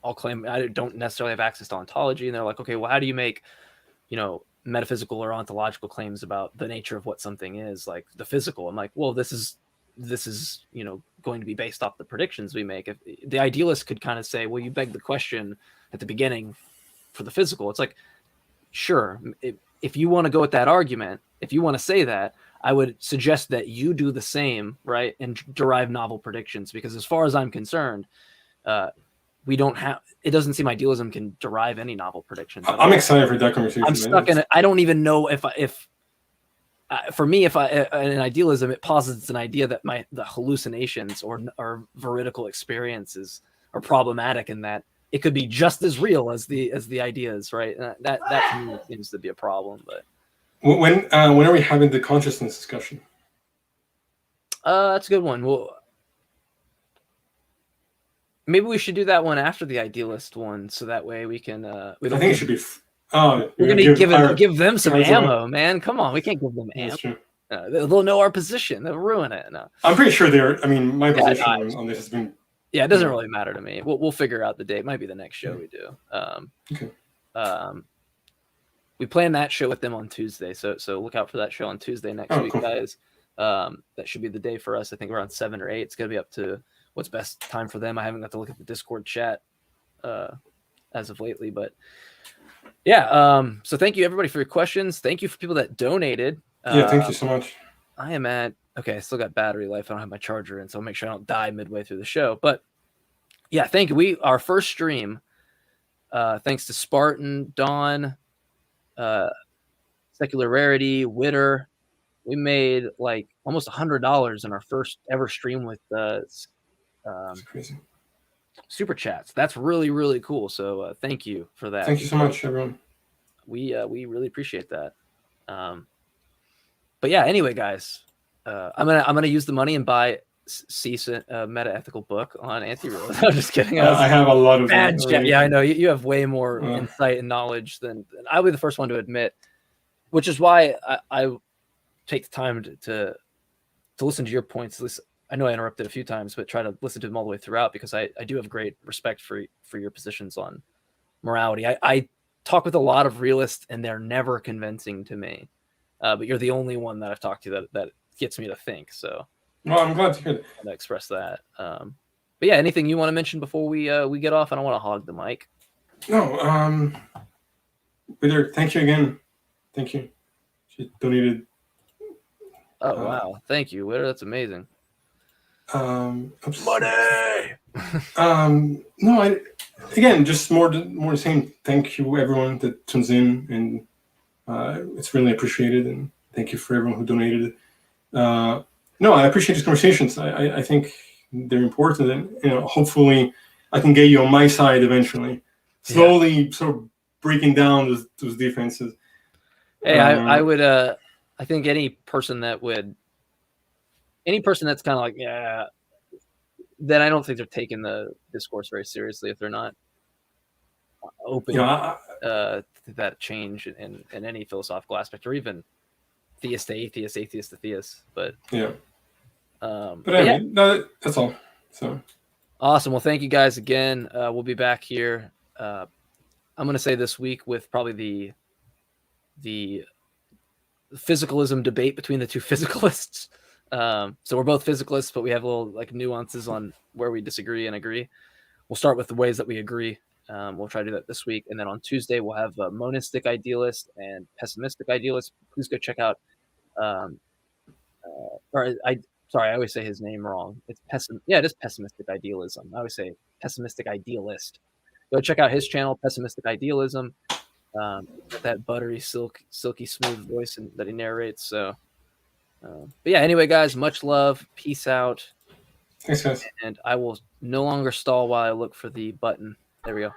I'll claim I don't necessarily have access to ontology, and they're like, okay, well, how do you make, metaphysical or ontological claims about the nature of what something is, like the physical? I'm like, well, this is going to be based off the predictions we make. If the idealist could kind of say, well, you beg the question at the beginning for the physical. It's like, sure, if you want to go with that argument, if you want to say that, I would suggest that you do the same, right, and derive novel predictions, because as far as I'm concerned, it doesn't seem idealism can derive any novel predictions. I'm excited for that conversation. I'm stuck in it. I don't even know if for me, in idealism, it posits an idea that the hallucinations or veridical experiences are problematic, in that it could be just as real as the ideas, right? That to me seems to be a problem. But when are we having the consciousness discussion? That's a good one. Well, maybe we should do that one after the idealist one, so that way we can. I think it should be. We're gonna give them some ammo, man. Come on, we can't give them ammo. They'll know our position. They'll ruin it. No. I'm pretty sure they're. I mean, my position on this has been. Yeah, it doesn't really matter to me. We'll figure out the date. Might be the next show we do. Okay. We plan that show with them on Tuesday, so look out for that show on Tuesday next week, guys. That should be the day for us. I think around 7 or 8. It's gonna be up to what's best time for them. I haven't got to look at the Discord chat as of lately, but yeah. So thank you everybody for your questions. Thank you for people that donated. Thank you so much. I am at I still got battery life. I don't have my charger in, so I'll make sure I don't die midway through the show. But yeah, thank you. Our first stream, thanks to Spartan, Dawn, Secular Rarity, Witter, we made like almost $100 in our first ever stream with crazy. Super chats. That's really, really cool. So thank you for that. Thank you so much, everyone. We really appreciate that. But yeah, anyway, guys, I'm gonna use the money and buy a metaethical book on anti-realism. I'm just kidding. I have a lot of bad chat. Yeah, I know you have way more insight and knowledge than I'll be the first one to admit, which is why I take the time to listen to your points. At least I know I interrupted a few times, but try to listen to them all the way throughout, because I do have great respect for your positions on morality. I talk with a lot of realists, and they're never convincing to me. But you're the only one that I've talked to that gets me to think. So Well, I'm glad to hear that. I want to express that. But yeah, anything you want to mention before we get off? I don't want to hog the mic. No, Peter, thank you again. Thank you. She donated. Oh Uh, wow, thank you, Witter. That's amazing. Oops. Money. No, again, just more the same. Thank you, everyone that tunes in, and it's really appreciated. And thank you for everyone who donated. No, I appreciate these conversations. I think they're important, and hopefully, I can get you on my side eventually. Slowly, sort of breaking down those defenses. Hey, I would. I think any person that's kind of like, yeah, then I don't think they're taking the discourse very seriously if they're not open to that change in any philosophical aspect, or even theist to atheist, atheist to theist. But yeah. but Anyway, no, that's all. So awesome. Well, thank you guys again. We'll be back here. I'm going to say this week with probably the physicalism debate between the two physicalists. So we're both physicalists, but we have little like nuances on where we disagree and agree. We'll start with the ways that we agree. We'll try to do that this week, and then on Tuesday we'll have a monistic idealist and pessimistic idealist. Please go check out. Sorry, I always say his name wrong. It's it is pessimistic idealism. I always say pessimistic idealist. Go check out his channel, Pessimistic Idealism. That buttery, silky smooth voice that he narrates. So, but yeah. Anyway, guys, much love. Peace out. Thanks, guys. And I will no longer stall while I look for the button. There we go.